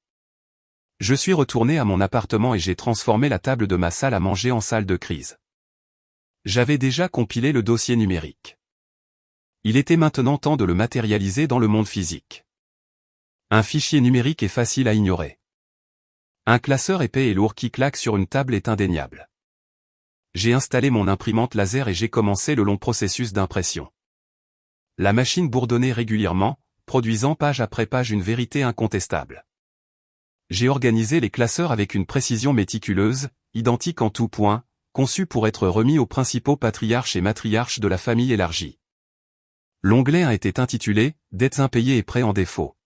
Je suis retourné à mon appartement et j'ai transformé la table de ma salle à manger en salle de crise. J'avais déjà compilé le dossier numérique. Il était maintenant temps de le matérialiser dans le monde physique. Un fichier numérique est facile à ignorer. Un classeur épais et lourd qui claque sur une table est indéniable. J'ai installé mon imprimante laser et j'ai commencé le long processus d'impression. La machine bourdonnait régulièrement, produisant page après page une vérité incontestable. J'ai organisé les classeurs avec une précision méticuleuse, identique en tout point, conçus pour être remis aux principaux patriarches et matriarches de la famille élargie. L'onglet 1 était intitulé « Dettes impayées et prêts en défaut ».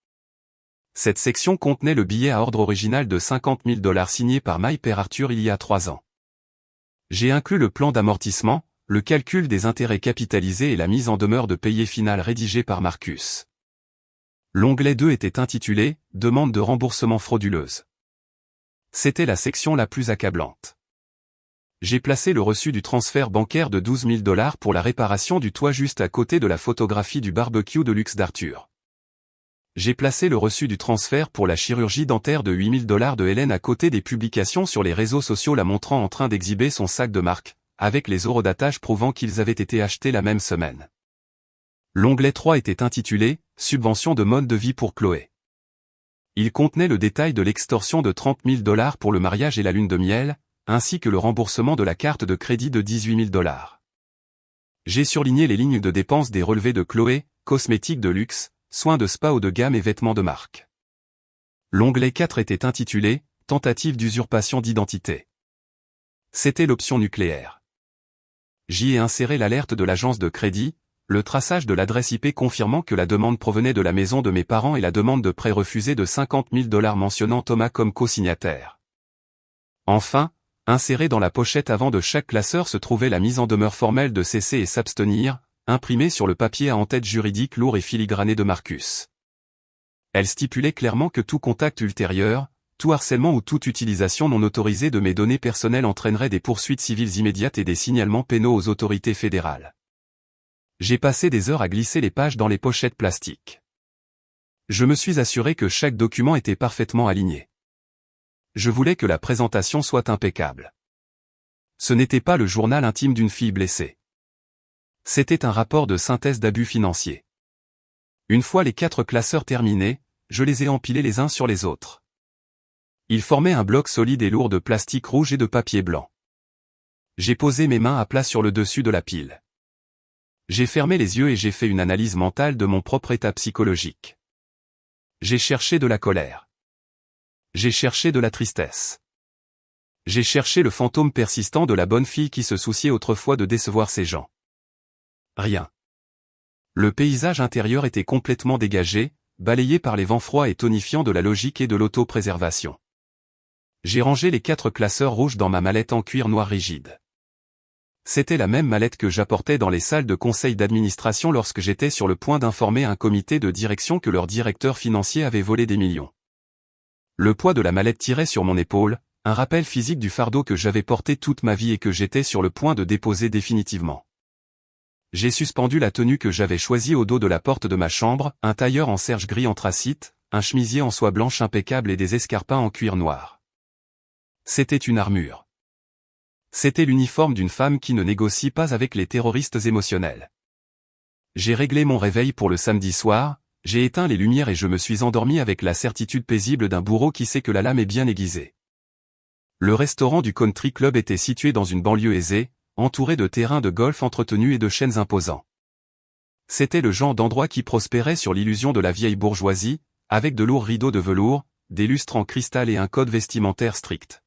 Cette section contenait le billet à ordre original de 50 000 $ signé par My Père Arthur il y a 3 ans. J'ai inclus le plan d'amortissement, le calcul des intérêts capitalisés et la mise en demeure de payer finale rédigée par Marcus. L'onglet 2 était intitulé « Demande de remboursement frauduleuse ». C'était la section la plus accablante. J'ai placé le reçu du transfert bancaire de 12 000 $ pour la réparation du toit juste à côté de la photographie du barbecue de luxe d'Arthur. J'ai placé le reçu du transfert pour la chirurgie dentaire de 8 000 $ de Hélène à côté des publications sur les réseaux sociaux la montrant en train d'exhiber son sac de marque, avec les horodatage prouvant qu'ils avaient été achetés la même semaine. L'onglet 3 était intitulé « Subvention de mode de vie pour Chloé ». Il contenait le détail de l'extorsion de 30 000 $ pour le mariage et la lune de miel, ainsi que le remboursement de la carte de crédit de 18 000 $. J'ai surligné les lignes de dépenses des relevés de Chloé, cosmétiques de luxe, soins de spa haut de gamme et vêtements de marque. L'onglet 4 était intitulé « Tentative d'usurpation d'identité ». C'était l'option nucléaire. J'y ai inséré l'alerte de l'agence de crédit, le traçage de l'adresse IP confirmant que la demande provenait de la maison de mes parents et la demande de prêt refusée de 50 000 $ mentionnant Thomas comme co-signataire. Enfin, inséré dans la pochette avant de chaque classeur se trouvait la mise en demeure formelle de cesser et s'abstenir, imprimée sur le papier à en-tête juridique lourd et filigrané de Marcus. Elle stipulait clairement que tout contact ultérieur, tout harcèlement ou toute utilisation non autorisée de mes données personnelles entraînerait des poursuites civiles immédiates et des signalements pénaux aux autorités fédérales. J'ai passé des heures à glisser les pages dans les pochettes plastiques. Je me suis assuré que chaque document était parfaitement aligné. Je voulais que la présentation soit impeccable. Ce n'était pas le journal intime d'une fille blessée. C'était un rapport de synthèse d'abus financiers. Une fois les 4 classeurs terminés, je les ai empilés les uns sur les autres. Ils formaient un bloc solide et lourd de plastique rouge et de papier blanc. J'ai posé mes mains à plat sur le dessus de la pile. J'ai fermé les yeux et j'ai fait une analyse mentale de mon propre état psychologique. J'ai cherché de la colère. J'ai cherché de la tristesse. J'ai cherché le fantôme persistant de la bonne fille qui se souciait autrefois de décevoir ses gens. Rien. Le paysage intérieur était complètement dégagé, balayé par les vents froids et tonifiants de la logique et de l'autopréservation. J'ai rangé les 4 classeurs rouges dans ma mallette en cuir noir rigide. C'était la même mallette que j'apportais dans les salles de conseil d'administration lorsque j'étais sur le point d'informer un comité de direction que leur directeur financier avait volé des millions. Le poids de la mallette tirait sur mon épaule, un rappel physique du fardeau que j'avais porté toute ma vie et que j'étais sur le point de déposer définitivement. J'ai suspendu la tenue que j'avais choisie au dos de la porte de ma chambre, un tailleur en serge gris anthracite, un chemisier en soie blanche impeccable et des escarpins en cuir noir. C'était une armure. C'était l'uniforme d'une femme qui ne négocie pas avec les terroristes émotionnels. J'ai réglé mon réveil pour le samedi soir, j'ai éteint les lumières et je me suis endormi avec la certitude paisible d'un bourreau qui sait que la lame est bien aiguisée. Le restaurant du country club était situé dans une banlieue aisée, entouré de terrains de golf entretenus et de chênes imposants. C'était le genre d'endroit qui prospérait sur l'illusion de la vieille bourgeoisie, avec de lourds rideaux de velours, des lustres en cristal et un code vestimentaire strict.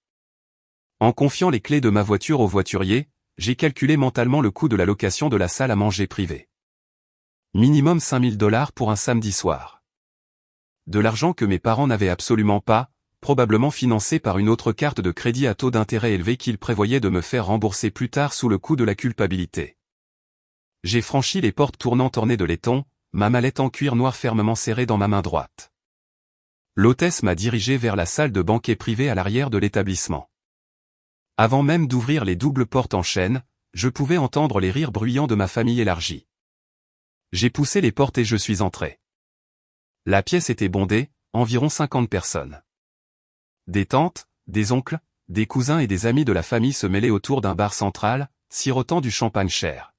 En confiant les clés de ma voiture au voiturier, j'ai calculé mentalement le coût de la location de la salle à manger privée. Minimum $5 000 pour un samedi soir. De l'argent que mes parents n'avaient absolument pas, probablement financé par une autre carte de crédit à taux d'intérêt élevé qu'ils prévoyaient de me faire rembourser plus tard sous le coup de la culpabilité. J'ai franchi les portes tournantes ornées de laiton, ma mallette en cuir noir fermement serrée dans ma main droite. L'hôtesse m'a dirigé vers la salle de banquet privée à l'arrière de l'établissement. Avant même d'ouvrir les doubles portes en chêne, je pouvais entendre les rires bruyants de ma famille élargie. J'ai poussé les portes et je suis entré. La pièce était bondée, environ 50 personnes. Des tantes, des oncles, des cousins et des amis de la famille se mêlaient autour d'un bar central, sirotant du champagne cher.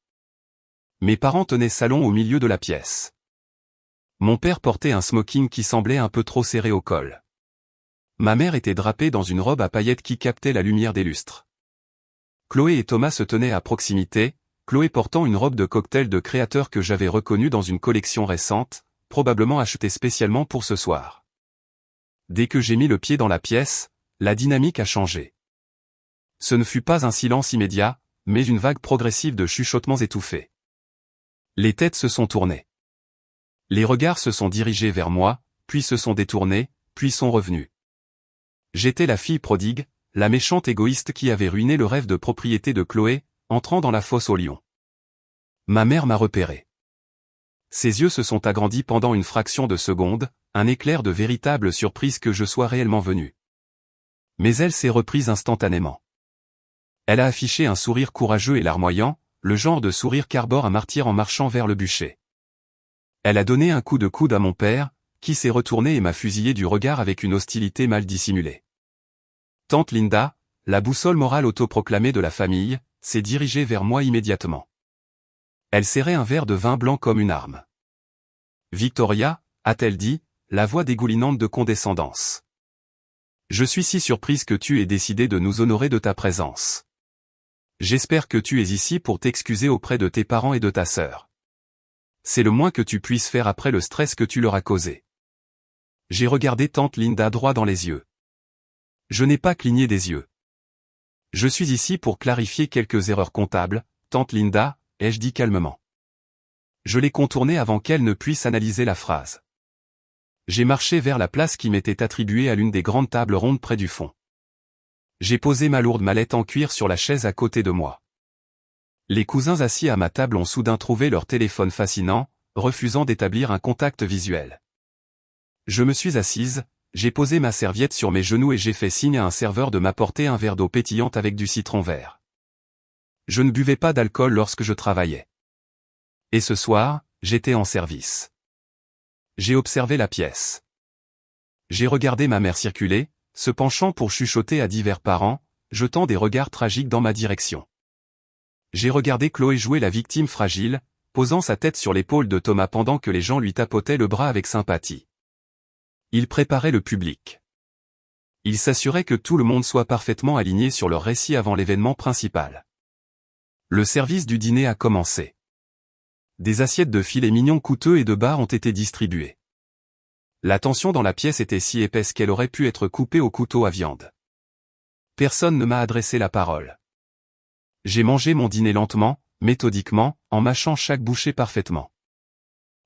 Mes parents tenaient salon au milieu de la pièce. Mon père portait un smoking qui semblait un peu trop serré au col. Ma mère était drapée dans une robe à paillettes qui captait la lumière des lustres. Chloé et Thomas se tenaient à proximité, Chloé portant une robe de cocktail de créateur que j'avais reconnue dans une collection récente, probablement achetée spécialement pour ce soir. Dès que j'ai mis le pied dans la pièce, la dynamique a changé. Ce ne fut pas un silence immédiat, mais une vague progressive de chuchotements étouffés. Les têtes se sont tournées. Les regards se sont dirigés vers moi, puis se sont détournés, puis sont revenus. J'étais la fille prodigue, la méchante égoïste qui avait ruiné le rêve de propriété de Chloé, entrant dans la fosse aux lions. Ma mère m'a repéré. Ses yeux se sont agrandis pendant une fraction de seconde, un éclair de véritable surprise que je sois réellement venu. Mais elle s'est reprise instantanément. Elle a affiché un sourire courageux et larmoyant, le genre de sourire qu'arbore un martyr en marchant vers le bûcher. Elle a donné un coup de coude à mon père, qui s'est retourné et m'a fusillé du regard avec une hostilité mal dissimulée. Tante Linda, la boussole morale autoproclamée de la famille, s'est dirigée vers moi immédiatement. Elle serrait un verre de vin blanc comme une arme. « Victoria » a-t-elle dit, la voix dégoulinante de condescendance. « Je suis si surprise que tu aies décidé de nous honorer de ta présence. J'espère que tu es ici pour t'excuser auprès de tes parents et de ta sœur. C'est le moins que tu puisses faire après le stress que tu leur as causé. » J'ai regardé tante Linda droit dans les yeux. Je n'ai pas cligné des yeux. « Je suis ici pour clarifier quelques erreurs comptables, tante Linda, » ai-je dit calmement. Je l'ai contournée avant qu'elle ne puisse analyser la phrase. J'ai marché vers la place qui m'était attribuée à l'une des grandes tables rondes près du fond. J'ai posé ma lourde mallette en cuir sur la chaise à côté de moi. Les cousins assis à ma table ont soudain trouvé leur téléphone fascinant, refusant d'établir un contact visuel. Je me suis assise, j'ai posé ma serviette sur mes genoux et j'ai fait signe à un serveur de m'apporter un verre d'eau pétillante avec du citron vert. Je ne buvais pas d'alcool lorsque je travaillais. Et ce soir, j'étais en service. J'ai observé la pièce. J'ai regardé ma mère circuler, se penchant pour chuchoter à divers parents, jetant des regards tragiques dans ma direction. J'ai regardé Chloé jouer la victime fragile, posant sa tête sur l'épaule de Thomas pendant que les gens lui tapotaient le bras avec sympathie. Il préparait le public. Il s'assurait que tout le monde soit parfaitement aligné sur leur récit avant l'événement principal. Le service du dîner a commencé. Des assiettes de filets mignons coûteux et de bar ont été distribuées. La tension dans la pièce était si épaisse qu'elle aurait pu être coupée au couteau à viande. Personne ne m'a adressé la parole. J'ai mangé mon dîner lentement, méthodiquement, en mâchant chaque bouchée parfaitement.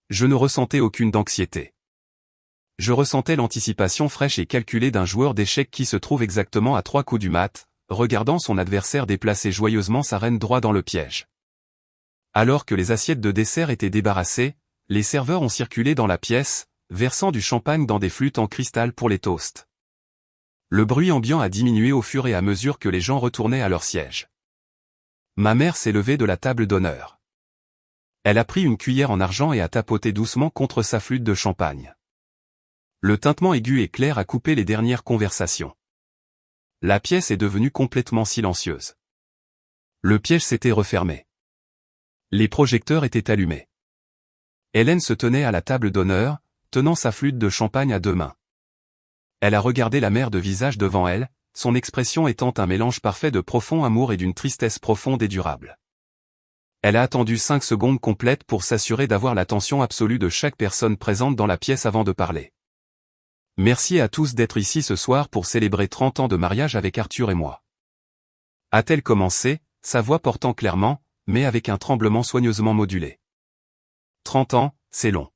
Je ne ressentais aucune anxiété. Je ressentais l'anticipation fraîche et calculée d'un joueur d'échecs qui se trouve exactement à 3 coups du mat, regardant son adversaire déplacer joyeusement sa reine droit dans le piège. Alors que les assiettes de dessert étaient débarrassées, les serveurs ont circulé dans la pièce, versant du champagne dans des flûtes en cristal pour les toasts. Le bruit ambiant a diminué au fur et à mesure que les gens retournaient à leur siège. Ma mère s'est levée de la table d'honneur. Elle a pris une cuillère en argent et a tapoté doucement contre sa flûte de champagne. Le tintement aigu et clair a coupé les dernières conversations. La pièce est devenue complètement silencieuse. Le piège s'était refermé. Les projecteurs étaient allumés. Hélène se tenait à la table d'honneur, tenant sa flûte de champagne à 2 mains. Elle a regardé la mère de visage devant elle, son expression étant un mélange parfait de profond amour et d'une tristesse profonde et durable. Elle a attendu 5 secondes complètes pour s'assurer d'avoir l'attention absolue de chaque personne présente dans la pièce avant de parler. Merci à tous d'être ici ce soir pour célébrer 30 ans de mariage avec Arthur et moi. A-t-elle commencé, sa voix portant clairement, mais avec un tremblement soigneusement modulé. 30 ans, c'est long.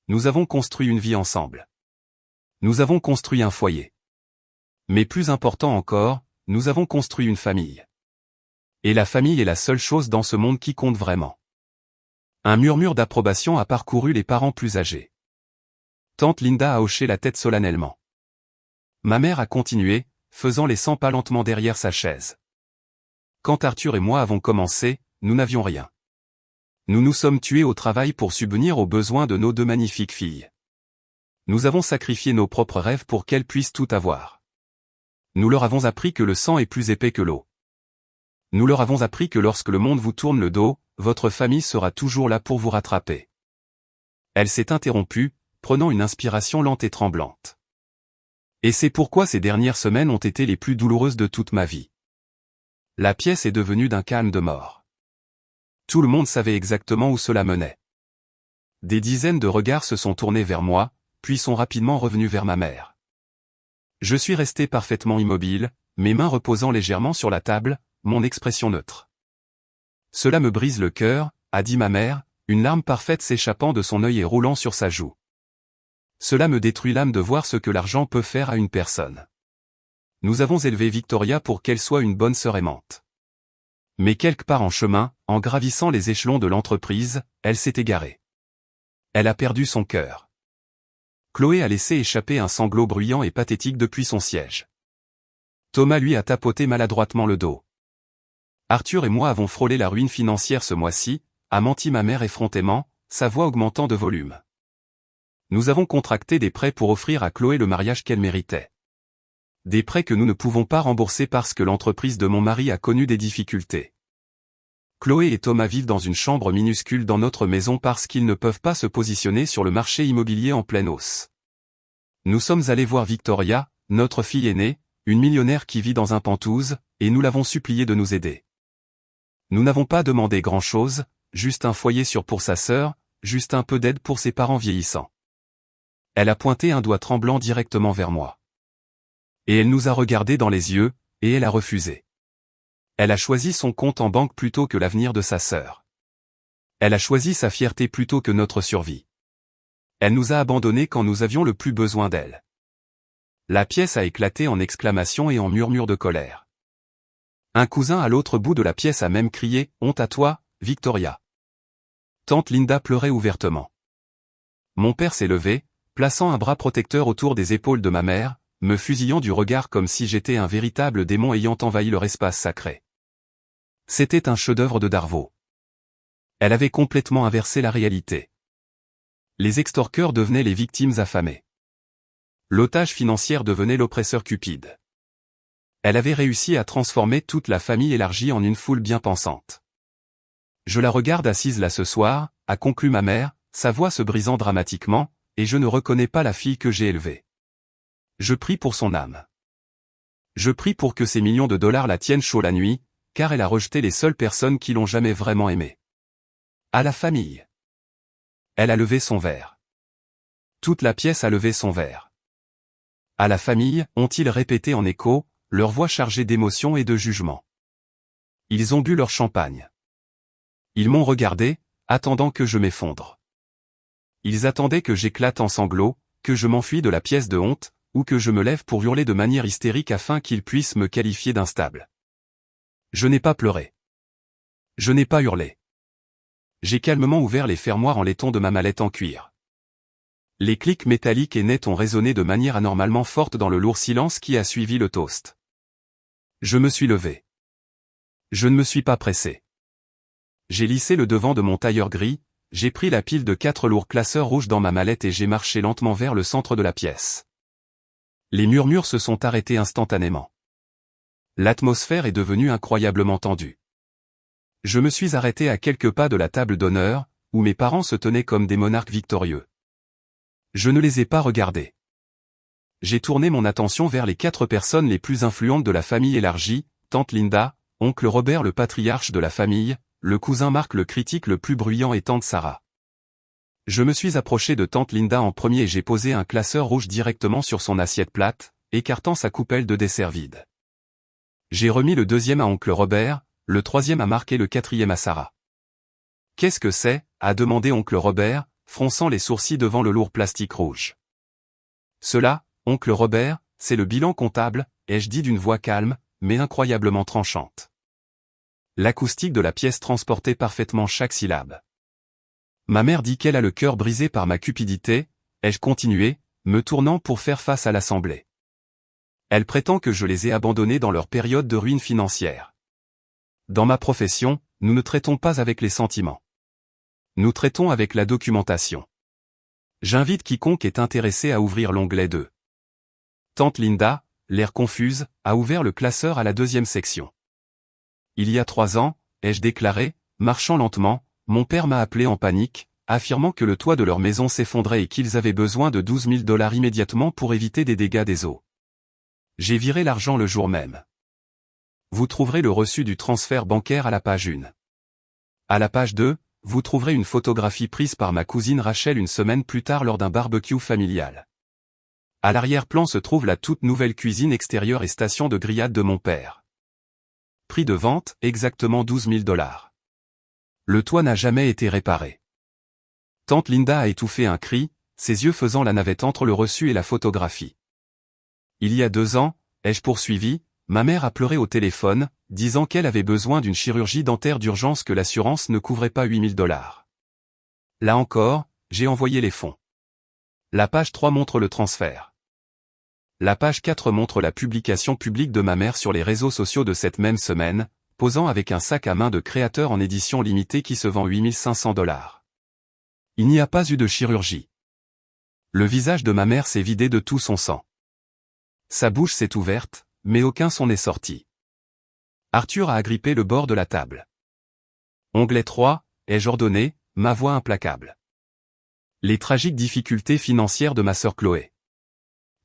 Nous avons construit une vie ensemble. Nous avons construit un foyer. Mais plus important encore, nous avons construit une famille. Et la famille est la seule chose dans ce monde qui compte vraiment. Un murmure d'approbation a parcouru les parents plus âgés. Tante Linda a hoché la tête solennellement. Ma mère a continué, faisant les 100 pas lentement derrière sa chaise. Quand Arthur et moi avons commencé, nous n'avions rien. Nous nous sommes tués au travail pour subvenir aux besoins de nos 2 magnifiques filles. Nous avons sacrifié nos propres rêves pour qu'elles puissent tout avoir. Nous leur avons appris que le sang est plus épais que l'eau. Nous leur avons appris que lorsque le monde vous tourne le dos, votre famille sera toujours là pour vous rattraper. Elle s'est interrompue, prenant une inspiration lente et tremblante. Et c'est pourquoi ces dernières semaines ont été les plus douloureuses de toute ma vie. La pièce est devenue d'un calme de mort. Tout le monde savait exactement où cela menait. Des dizaines de regards se sont tournés vers moi, puis sont rapidement revenus vers ma mère. Je suis resté parfaitement immobile, mes mains reposant légèrement sur la table, mon expression neutre. Cela me brise le cœur, a dit ma mère, une larme parfaite s'échappant de son œil et roulant sur sa joue. Cela me détruit l'âme de voir ce que l'argent peut faire à une personne. Nous avons élevé Victoria pour qu'elle soit une bonne sœur aimante. Mais quelque part en chemin, en gravissant les échelons de l'entreprise, elle s'est égarée. Elle a perdu son cœur. Chloé a laissé échapper un sanglot bruyant et pathétique depuis son siège. Thomas lui a tapoté maladroitement le dos. Arthur et moi avons frôlé la ruine financière ce mois-ci, a menti ma mère effrontément, sa voix augmentant de volume. Nous avons contracté des prêts pour offrir à Chloé le mariage qu'elle méritait. Des prêts que nous ne pouvons pas rembourser parce que l'entreprise de mon mari a connu des difficultés. Chloé et Thomas vivent dans une chambre minuscule dans notre maison parce qu'ils ne peuvent pas se positionner sur le marché immobilier en pleine hausse. Nous sommes allés voir Victoria, notre fille aînée, une millionnaire qui vit dans un penthouse, et nous l'avons suppliée de nous aider. Nous n'avons pas demandé grand-chose, juste un foyer sûr pour sa sœur, juste un peu d'aide pour ses parents vieillissants. Elle a pointé un doigt tremblant directement vers moi. Et elle nous a regardés dans les yeux, et elle a refusé. Elle a choisi son compte en banque plutôt que l'avenir de sa sœur. Elle a choisi sa fierté plutôt que notre survie. Elle nous a abandonnés quand nous avions le plus besoin d'elle. La pièce a éclaté en exclamations et en murmures de colère. Un cousin à l'autre bout de la pièce a même crié « Honte à toi, Victoria !» Tante Linda pleurait ouvertement. Mon père s'est levé, plaçant un bras protecteur autour des épaules de ma mère, me fusillant du regard comme si j'étais un véritable démon ayant envahi leur espace sacré. C'était un chef-d'œuvre de Darvaux. Elle avait complètement inversé la réalité. Les extorqueurs devenaient les victimes affamées. L'otage financier devenait l'oppresseur cupide. Elle avait réussi à transformer toute la famille élargie en une foule bien pensante. Je la regarde assise là ce soir, a conclu ma mère, sa voix se brisant dramatiquement, et je ne reconnais pas la fille que j'ai élevée. Je prie pour son âme. Je prie pour que ces millions de dollars la tiennent chaud la nuit, car elle a rejeté les seules personnes qui l'ont jamais vraiment aimée. À la famille. Elle a levé son verre. Toute la pièce a levé son verre. À la famille, ont-ils répété en écho, leur voix chargée d'émotion et de jugement. Ils ont bu leur champagne. Ils m'ont regardé, attendant que je m'effondre. Ils attendaient que j'éclate en sanglots, que je m'enfuis de la pièce de honte, ou que je me lève pour hurler de manière hystérique afin qu'ils puissent me qualifier d'instable. Je n'ai pas pleuré. Je n'ai pas hurlé. J'ai calmement ouvert les fermoirs en laiton de ma mallette en cuir. Les clics métalliques et nets ont résonné de manière anormalement forte dans le lourd silence qui a suivi le toast. Je me suis levé. Je ne me suis pas pressé. J'ai lissé le devant de mon tailleur gris, j'ai pris la pile de 4 lourds classeurs rouges dans ma mallette et j'ai marché lentement vers le centre de la pièce. Les murmures se sont arrêtés instantanément. L'atmosphère est devenue incroyablement tendue. Je me suis arrêté à quelques pas de la table d'honneur, où mes parents se tenaient comme des monarques victorieux. Je ne les ai pas regardés. J'ai tourné mon attention vers les 4 personnes les plus influentes de la famille élargie, tante Linda, oncle Robert le patriarche de la famille, le cousin Marc le critique le plus bruyant et tante Sarah. Je me suis approché de tante Linda en premier et j'ai posé un classeur rouge directement sur son assiette plate, écartant sa coupelle de dessert vide. J'ai remis le 2e à oncle Robert, le 3e à Marc et le 4e à Sarah. « Qu'est-ce que c'est » a demandé oncle Robert, fronçant les sourcils devant le lourd plastique rouge. « Cela, oncle Robert, c'est le bilan comptable, ai-je dit d'une voix calme, mais incroyablement tranchante. L'acoustique de la pièce transportait parfaitement chaque syllabe. Ma mère dit qu'elle a le cœur brisé par ma cupidité, ai-je continué, me tournant pour faire face à l'assemblée. Elle prétend que je les ai abandonnés dans leur période de ruine financière. Dans ma profession, nous ne traitons pas avec les sentiments. Nous traitons avec la documentation. J'invite quiconque est intéressé à ouvrir l'onglet 2. Tante Linda, l'air confuse, a ouvert le classeur à la 2e section. Il y a 3 ans, ai-je déclaré, marchant lentement, mon père m'a appelé en panique, affirmant que le toit de leur maison s'effondrait et qu'ils avaient besoin de 12 000 $ immédiatement pour éviter des dégâts des eaux. J'ai viré l'argent le jour même. Vous trouverez le reçu du transfert bancaire à la page 1. À la page 2, vous trouverez une photographie prise par ma cousine Rachel une semaine plus tard lors d'un barbecue familial. À l'arrière-plan se trouve la toute nouvelle cuisine extérieure et station de grillade de mon père. Prix de vente, exactement 12 000 $. Le toit n'a jamais été réparé. Tante Linda a étouffé un cri, ses yeux faisant la navette entre le reçu et la photographie. Il y a 2 ans, ai-je poursuivi, ma mère a pleuré au téléphone, disant qu'elle avait besoin d'une chirurgie dentaire d'urgence que l'assurance ne couvrait pas 8 000 $. Là encore, j'ai envoyé les fonds. La page 3 montre le transfert. La page 4 montre la publication publique de ma mère sur les réseaux sociaux de cette même semaine, posant avec un sac à main de créateur en édition limitée qui se vend 8 500 $. Il n'y a pas eu de chirurgie. Le visage de ma mère s'est vidé de tout son sang. Sa bouche s'est ouverte, mais aucun son n'est sorti. Arthur a agrippé le bord de la table. Onglet 3, ai-je ordonné, ma voix implacable. Les tragiques difficultés financières de ma sœur Chloé.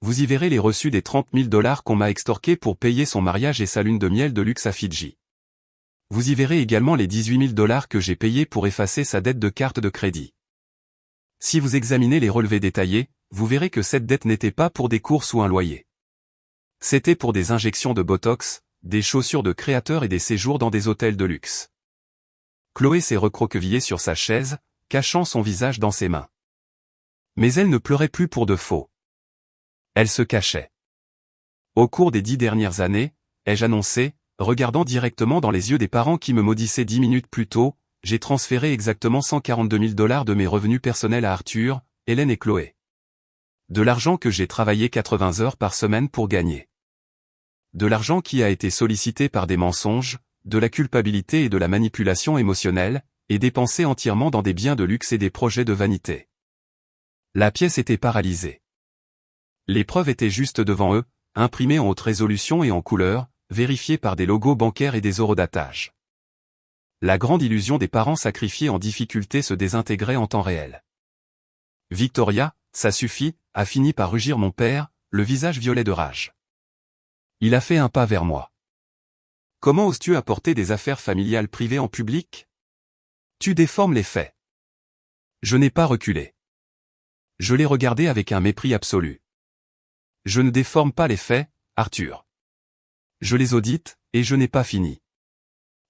Vous y verrez les reçus des 30 000 $ qu'on m'a extorqués pour payer son mariage et sa lune de miel de luxe à Fidji. Vous y verrez également les 18 000 $ que j'ai payés pour effacer sa dette de carte de crédit. Si vous examinez les relevés détaillés, vous verrez que cette dette n'était pas pour des courses ou un loyer. C'était pour des injections de Botox, des chaussures de créateur et des séjours dans des hôtels de luxe. Chloé s'est recroquevillée sur sa chaise, cachant son visage dans ses mains. Mais elle ne pleurait plus pour de faux. Elle se cachait. Au cours des 10 dernières années, ai-je annoncé, regardant directement dans les yeux des parents qui me maudissaient 10 minutes plus tôt, j'ai transféré exactement 142 000 $ de mes revenus personnels à Arthur, Hélène et Chloé. De l'argent que j'ai travaillé 80 heures par semaine pour gagner. De l'argent qui a été sollicité par des mensonges, de la culpabilité et de la manipulation émotionnelle, et dépensé entièrement dans des biens de luxe et des projets de vanité. La pièce était paralysée. Les preuves étaient juste devant eux, imprimées en haute résolution et en couleur, vérifiées par des logos bancaires et des eurodatages. La grande illusion des parents sacrifiés en difficulté se désintégrait en temps réel. Victoria, ça suffit, a fini par rugir mon père, le visage violet de rage. Il a fait un pas vers moi. Comment oses-tu apporter des affaires familiales privées en public? Tu déformes les faits. Je n'ai pas reculé. Je l'ai regardé avec un mépris absolu. Je ne déforme pas les faits, Arthur. Je les audite, et je n'ai pas fini.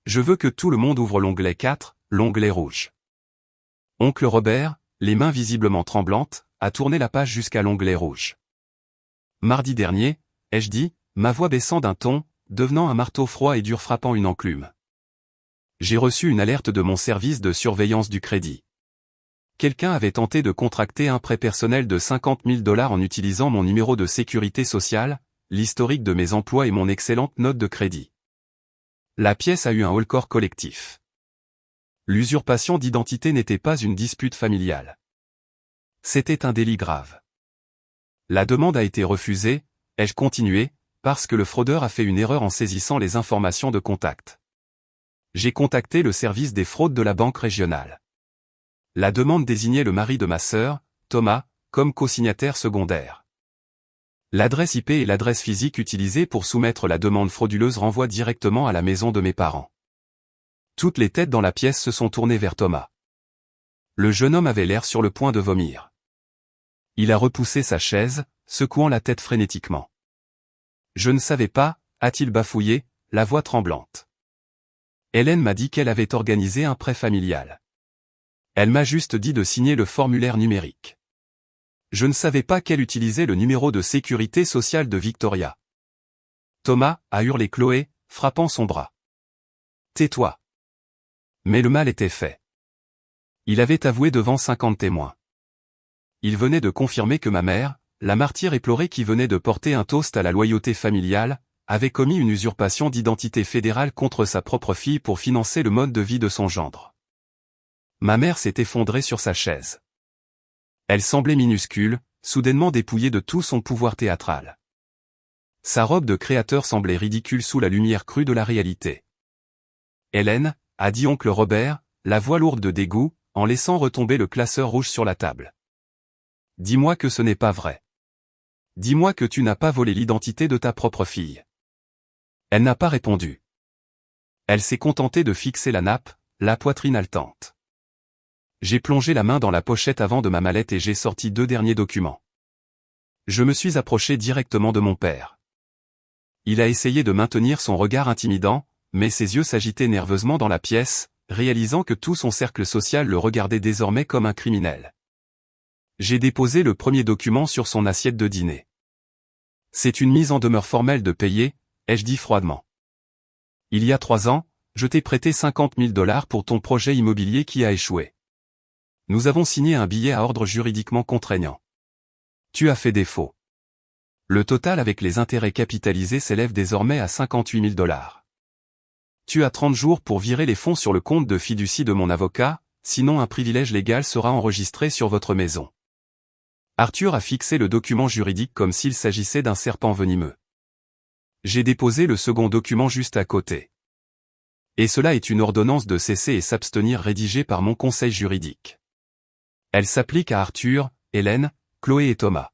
Je veux que tout le monde ouvre l'onglet 4, l'onglet rouge. Oncle Robert, les mains visiblement tremblantes, a tourné la page jusqu'à l'onglet rouge. Mardi dernier, ai-je dit, ma voix baissant d'un ton, devenant un marteau froid et dur frappant une enclume. J'ai reçu une alerte de mon service de surveillance du crédit. Quelqu'un avait tenté de contracter un prêt personnel de 50 000 $ en utilisant mon numéro de sécurité sociale, l'historique de mes emplois et mon excellente note de crédit. La pièce a eu un haut-le-corps collectif. L'usurpation d'identité n'était pas une dispute familiale. C'était un délit grave. La demande a été refusée, ai-je continué, parce que le fraudeur a fait une erreur en saisissant les informations de contact. J'ai contacté le service des fraudes de la banque régionale. La demande désignait le mari de ma sœur, Thomas, comme co-signataire secondaire. L'adresse IP et l'adresse physique utilisée pour soumettre la demande frauduleuse renvoient directement à la maison de mes parents. Toutes les têtes dans la pièce se sont tournées vers Thomas. Le jeune homme avait l'air sur le point de vomir. Il a repoussé sa chaise, secouant la tête frénétiquement. Je ne savais pas, a-t-il bafouillé, la voix tremblante. Hélène m'a dit qu'elle avait organisé un prêt familial. Elle m'a juste dit de signer le formulaire numérique. Je ne savais pas qu'elle utilisait le numéro de sécurité sociale de Victoria. Thomas, a hurlé Chloé, frappant son bras. Tais-toi. Mais le mal était fait. Il avait avoué devant 50 témoins. Il venait de confirmer que ma mère, la martyre éplorée qui venait de porter un toast à la loyauté familiale, avait commis une usurpation d'identité fédérale contre sa propre fille pour financer le mode de vie de son gendre. Ma mère s'est effondrée sur sa chaise. Elle semblait minuscule, soudainement dépouillée de tout son pouvoir théâtral. Sa robe de créateur semblait ridicule sous la lumière crue de la réalité. Hélène, a dit oncle Robert, la voix lourde de dégoût, en laissant retomber le classeur rouge sur la table. Dis-moi que ce n'est pas vrai. Dis-moi que tu n'as pas volé l'identité de ta propre fille. Elle n'a pas répondu. Elle s'est contentée de fixer la nappe, la poitrine haletante. J'ai plongé la main dans la pochette avant de ma mallette et j'ai sorti 2 derniers documents. Je me suis approché directement de mon père. Il a essayé de maintenir son regard intimidant, mais ses yeux s'agitaient nerveusement dans la pièce, réalisant que tout son cercle social le regardait désormais comme un criminel. J'ai déposé le premier document sur son assiette de dîner. C'est une mise en demeure formelle de payer, ai-je dit froidement. Il y a 3 ans, je t'ai prêté 50 000 $ pour ton projet immobilier qui a échoué. Nous avons signé un billet à ordre juridiquement contraignant. Tu as fait défaut. Le total avec les intérêts capitalisés s'élève désormais à 58 000 $. Tu as 30 jours pour virer les fonds sur le compte de fiducie de mon avocat, sinon un privilège légal sera enregistré sur votre maison. Arthur a fixé le document juridique comme s'il s'agissait d'un serpent venimeux. J'ai déposé le second document juste à côté. Et cela est une ordonnance de cesser et s'abstenir rédigée par mon conseil juridique. Elle s'applique à Arthur, Hélène, Chloé et Thomas.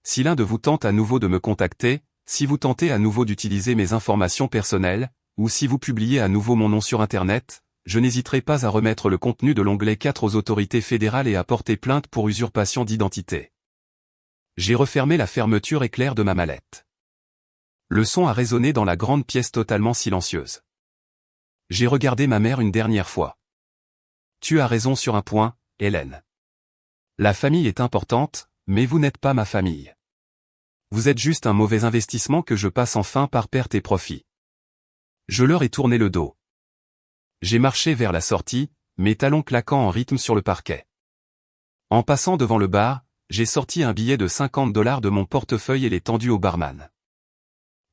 Si l'un de vous tente à nouveau de me contacter, si vous tentez à nouveau d'utiliser mes informations personnelles, ou si vous publiez à nouveau mon nom sur Internet, je n'hésiterai pas à remettre le contenu de l'onglet 4 aux autorités fédérales et à porter plainte pour usurpation d'identité. J'ai refermé la fermeture éclair de ma mallette. Le son a résonné dans la grande pièce totalement silencieuse. J'ai regardé ma mère une dernière fois. Tu as raison sur un point, Hélène. La famille est importante, mais vous n'êtes pas ma famille. Vous êtes juste un mauvais investissement que je passe enfin par perte et profit. Je leur ai tourné le dos. J'ai marché vers la sortie, mes talons claquant en rythme sur le parquet. En passant devant le bar, j'ai sorti un billet de 50 $ de mon portefeuille et l'ai tendu au barman.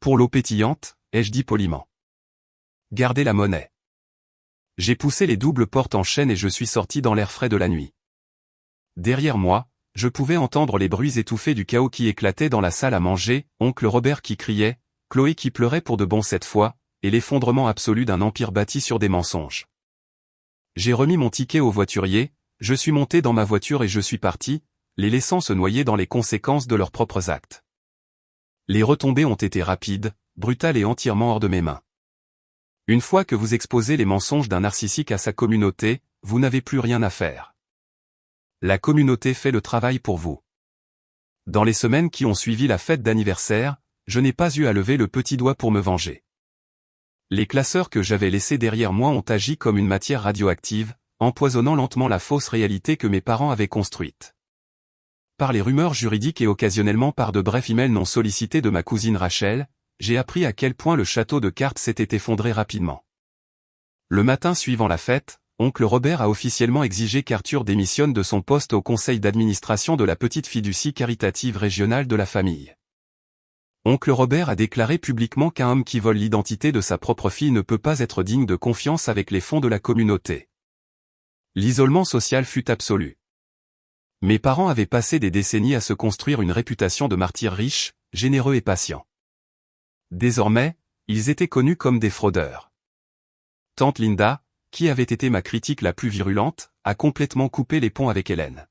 Pour l'eau pétillante, ai-je dit poliment. Gardez la monnaie. J'ai poussé les doubles portes en chaîne et je suis sorti dans l'air frais de la nuit. Derrière moi, je pouvais entendre les bruits étouffés du chaos qui éclatait dans la salle à manger, oncle Robert qui criait, Chloé qui pleurait pour de bon cette fois, et l'effondrement absolu d'un empire bâti sur des mensonges. J'ai remis mon ticket au voiturier, je suis monté dans ma voiture et je suis parti, les laissant se noyer dans les conséquences de leurs propres actes. Les retombées ont été rapides, brutales et entièrement hors de mes mains. Une fois que vous exposez les mensonges d'un narcissique à sa communauté, vous n'avez plus rien à faire. La communauté fait le travail pour vous. Dans les semaines qui ont suivi la fête d'anniversaire, je n'ai pas eu à lever le petit doigt pour me venger. Les classeurs que j'avais laissés derrière moi ont agi comme une matière radioactive, empoisonnant lentement la fausse réalité que mes parents avaient construite. Par les rumeurs juridiques et occasionnellement par de brefs emails non sollicités de ma cousine Rachel, j'ai appris à quel point le château de cartes s'était effondré rapidement. Le matin suivant la fête, oncle Robert a officiellement exigé qu'Arthur démissionne de son poste au conseil d'administration de la petite fiducie caritative régionale de la famille. Oncle Robert a déclaré publiquement qu'un homme qui vole l'identité de sa propre fille ne peut pas être digne de confiance avec les fonds de la communauté. L'isolement social fut absolu. Mes parents avaient passé des décennies à se construire une réputation de martyrs riches, généreux et patients. Désormais, ils étaient connus comme des fraudeurs. Tante Linda, qui avait été ma critique la plus virulente, a complètement coupé les ponts avec Hélène.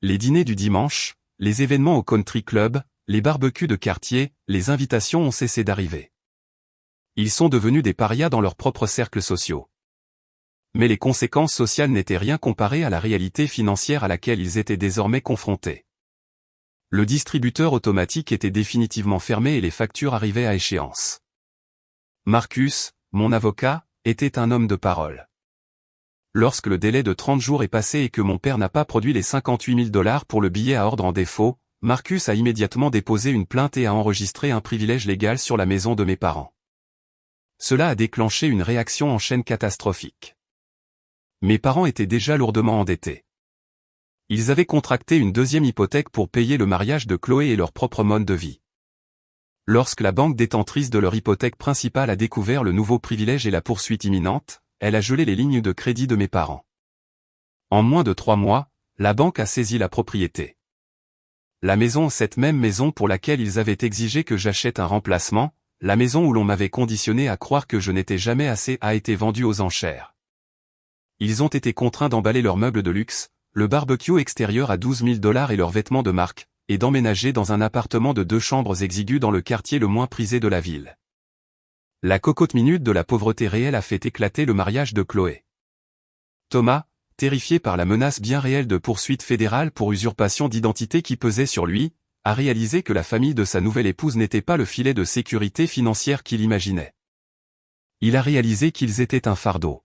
Les dîners du dimanche, les événements au country club, les barbecues de quartier, les invitations ont cessé d'arriver. Ils sont devenus des parias dans leurs propres cercles sociaux. Mais les conséquences sociales n'étaient rien comparées à la réalité financière à laquelle ils étaient désormais confrontés. Le distributeur automatique était définitivement fermé et les factures arrivaient à échéance. Marcus, mon avocat, était un homme de parole. Lorsque le délai de 30 jours est passé et que mon père n'a pas produit les 58 000 $ pour le billet à ordre en défaut, Marcus a immédiatement déposé une plainte et a enregistré un privilège légal sur la maison de mes parents. Cela a déclenché une réaction en chaîne catastrophique. Mes parents étaient déjà lourdement endettés. Ils avaient contracté une deuxième hypothèque pour payer le mariage de Chloé et leur propre mode de vie. Lorsque la banque détentrice de leur hypothèque principale a découvert le nouveau privilège et la poursuite imminente, elle a gelé les lignes de crédit de mes parents. En moins de 3 mois, la banque a saisi la propriété. La maison, cette même maison pour laquelle ils avaient exigé que j'achète un remplacement, la maison où l'on m'avait conditionné à croire que je n'étais jamais assez, a été vendue aux enchères. Ils ont été contraints d'emballer leurs meubles de luxe, le barbecue extérieur à 12 000 $ et leurs vêtements de marque, et d'emménager dans un appartement de 2 chambres exigu dans le quartier le moins prisé de la ville. La cocotte minute de la pauvreté réelle a fait éclater le mariage de Chloé. Thomas, terrifié par la menace bien réelle de poursuite fédérale pour usurpation d'identité qui pesait sur lui, a réalisé que la famille de sa nouvelle épouse n'était pas le filet de sécurité financière qu'il imaginait. Il a réalisé qu'ils étaient un fardeau.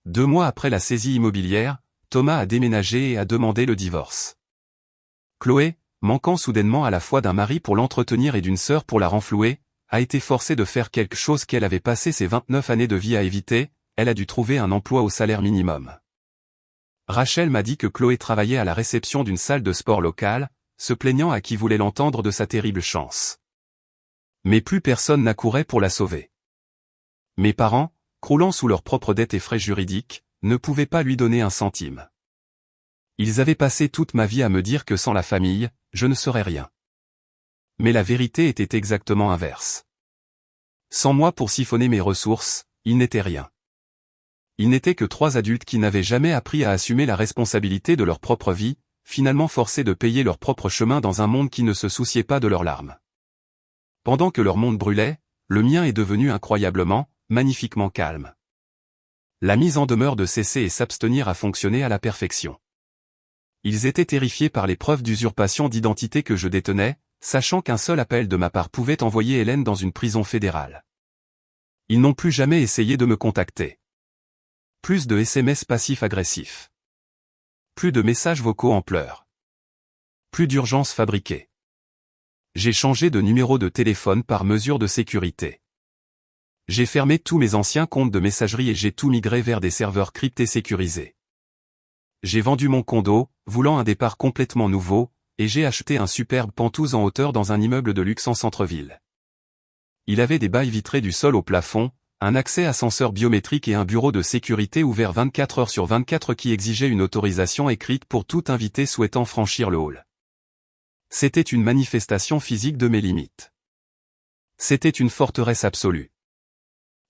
2 mois après la saisie immobilière, Thomas a déménagé et a demandé le divorce. Chloé, manquant soudainement à la fois d'un mari pour l'entretenir et d'une sœur pour la renflouer, a été forcée de faire quelque chose qu'elle avait passé ses 29 années de vie à éviter, elle a dû trouver un emploi au salaire minimum. Rachel m'a dit que Chloé travaillait à la réception d'une salle de sport locale, se plaignant à qui voulait l'entendre de sa terrible chance. Mais plus personne n'accourait pour la sauver. Mes parents, croulant sous leurs propres dettes et frais juridiques, ne pouvaient pas lui donner un centime. Ils avaient passé toute ma vie à me dire que sans la famille, je ne serais rien. Mais la vérité était exactement inverse. Sans moi pour siphonner mes ressources, ils n'étaient rien. Ils n'étaient que 3 adultes qui n'avaient jamais appris à assumer la responsabilité de leur propre vie, finalement forcés de payer leur propre chemin dans un monde qui ne se souciait pas de leurs larmes. Pendant que leur monde brûlait, le mien est devenu incroyablement, magnifiquement calme. La mise en demeure de cesser et s'abstenir a fonctionné à la perfection. Ils étaient terrifiés par les preuves d'usurpation d'identité que je détenais, sachant qu'un seul appel de ma part pouvait envoyer Hélène dans une prison fédérale. Ils n'ont plus jamais essayé de me contacter. Plus de SMS passifs-agressifs. Plus de messages vocaux en pleurs. Plus d'urgences fabriquées. J'ai changé de numéro de téléphone par mesure de sécurité. J'ai fermé tous mes anciens comptes de messagerie et j'ai tout migré vers des serveurs cryptés sécurisés. J'ai vendu mon condo, voulant un départ complètement nouveau, et j'ai acheté un superbe penthouse en hauteur dans un immeuble de luxe en centre-ville. Il avait des bails vitrés du sol au plafond, un accès ascenseur biométrique et un bureau de sécurité ouvert 24 heures sur 24 qui exigeait une autorisation écrite pour tout invité souhaitant franchir le hall. C'était une manifestation physique de mes limites. C'était une forteresse absolue.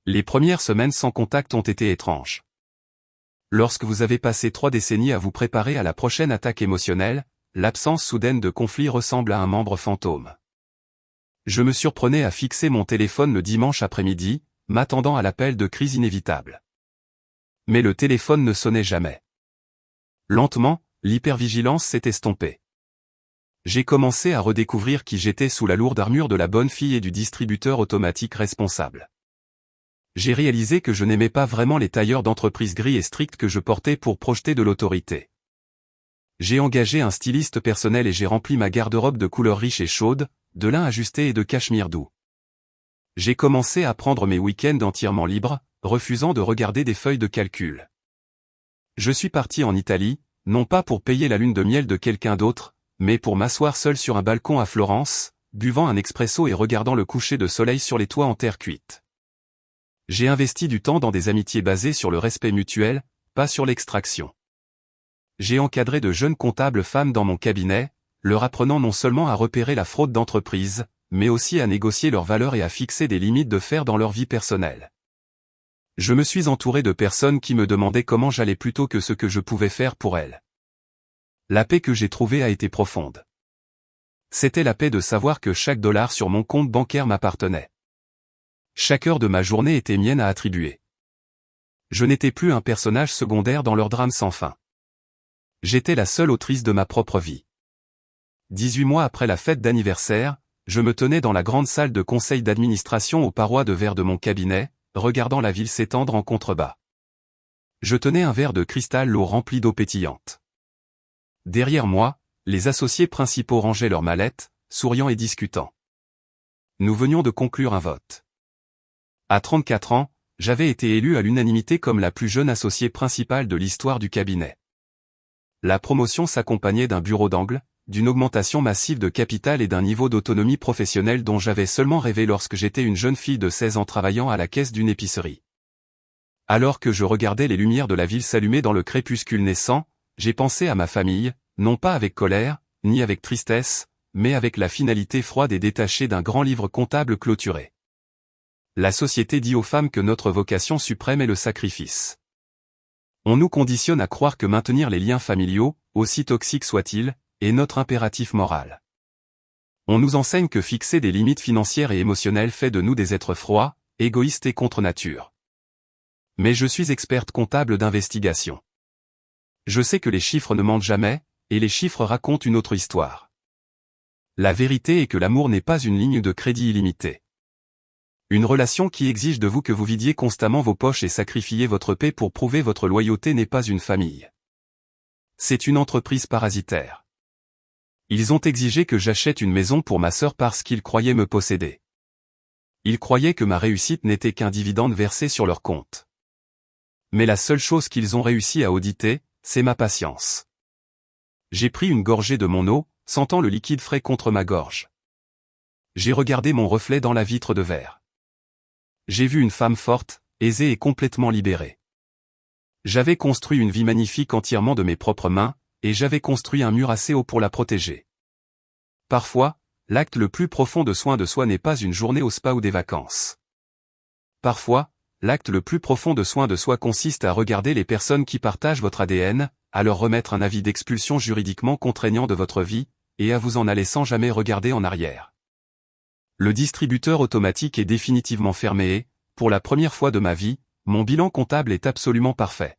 Les premières semaines sans contact ont été étranges. Lorsque vous avez passé 3 décennies à vous préparer à la prochaine attaque émotionnelle, l'absence soudaine de conflit ressemble à un membre fantôme. Je me surprenais à fixer mon téléphone le dimanche après-midi, m'attendant à l'appel de crise inévitable. Mais le téléphone ne sonnait jamais. Lentement, l'hypervigilance s'est estompée. J'ai commencé à redécouvrir qui j'étais sous la lourde armure de la bonne fille et du distributeur automatique responsable. J'ai réalisé que je n'aimais pas vraiment les tailleurs d'entreprise gris et stricts que je portais pour projeter de l'autorité. J'ai engagé un styliste personnel et j'ai rempli ma garde-robe de couleurs riches et chaudes, de lin ajusté et de cachemire doux. J'ai commencé à prendre mes week-ends entièrement libres, refusant de regarder des feuilles de calcul. Je suis parti en Italie, non pas pour payer la lune de miel de quelqu'un d'autre, mais pour m'asseoir seul sur un balcon à Florence, buvant un expresso et regardant le coucher de soleil sur les toits en terre cuite. J'ai investi du temps dans des amitiés basées sur le respect mutuel, pas sur l'extraction. J'ai encadré de jeunes comptables femmes dans mon cabinet, leur apprenant non seulement à repérer la fraude d'entreprise, mais aussi à négocier leurs valeurs et à fixer des limites de fer dans leur vie personnelle. Je me suis entouré de personnes qui me demandaient comment j'allais plutôt que ce que je pouvais faire pour elles. La paix que j'ai trouvée a été profonde. C'était la paix de savoir que chaque dollar sur mon compte bancaire m'appartenait. Chaque heure de ma journée était mienne à attribuer. Je n'étais plus un personnage secondaire dans leur drame sans fin. J'étais la seule autrice de ma propre vie. 18 mois après la fête d'anniversaire, je me tenais dans la grande salle de conseil d'administration aux parois de verre de mon cabinet, regardant la ville s'étendre en contrebas. Je tenais un verre de cristal l'eau rempli d'eau pétillante. Derrière moi, les associés principaux rangeaient leurs mallettes, souriant et discutant. Nous venions de conclure un vote. À 34 ans, j'avais été élu à l'unanimité comme la plus jeune associée principale de l'histoire du cabinet. La promotion s'accompagnait d'un bureau d'angle, d'une augmentation massive de capital et d'un niveau d'autonomie professionnelle dont j'avais seulement rêvé lorsque j'étais une jeune fille de 16 ans travaillant à la caisse d'une épicerie. Alors que je regardais les lumières de la ville s'allumer dans le crépuscule naissant, j'ai pensé à ma famille, non pas avec colère, ni avec tristesse, mais avec la finalité froide et détachée d'un grand livre comptable clôturé. La société dit aux femmes que notre vocation suprême est le sacrifice. On nous conditionne à croire que maintenir les liens familiaux, aussi toxiques soient-ils, est notre impératif moral. On nous enseigne que fixer des limites financières et émotionnelles fait de nous des êtres froids, égoïstes et contre nature. Mais je suis experte comptable d'investigation. Je sais que les chiffres ne mentent jamais, et les chiffres racontent une autre histoire. La vérité est que l'amour n'est pas une ligne de crédit illimitée. Une relation qui exige de vous que vous vidiez constamment vos poches et sacrifiez votre paix pour prouver votre loyauté n'est pas une famille. C'est une entreprise parasitaire. Ils ont exigé que j'achète une maison pour ma sœur parce qu'ils croyaient me posséder. Ils croyaient que ma réussite n'était qu'un dividende versé sur leur compte. Mais la seule chose qu'ils ont réussi à auditer, c'est ma patience. J'ai pris une gorgée de mon eau, sentant le liquide frais contre ma gorge. J'ai regardé mon reflet dans la vitre de verre. J'ai vu une femme forte, aisée et complètement libérée. J'avais construit une vie magnifique entièrement de mes propres mains, et j'avais construit un mur assez haut pour la protéger. Parfois, l'acte le plus profond de soin de soi n'est pas une journée au spa ou des vacances. Parfois, l'acte le plus profond de soin de soi consiste à regarder les personnes qui partagent votre ADN, à leur remettre un avis d'expulsion juridiquement contraignant de votre vie, et à vous en aller sans jamais regarder en arrière. Le distributeur automatique est définitivement fermé et, pour la première fois de ma vie, mon bilan comptable est absolument parfait.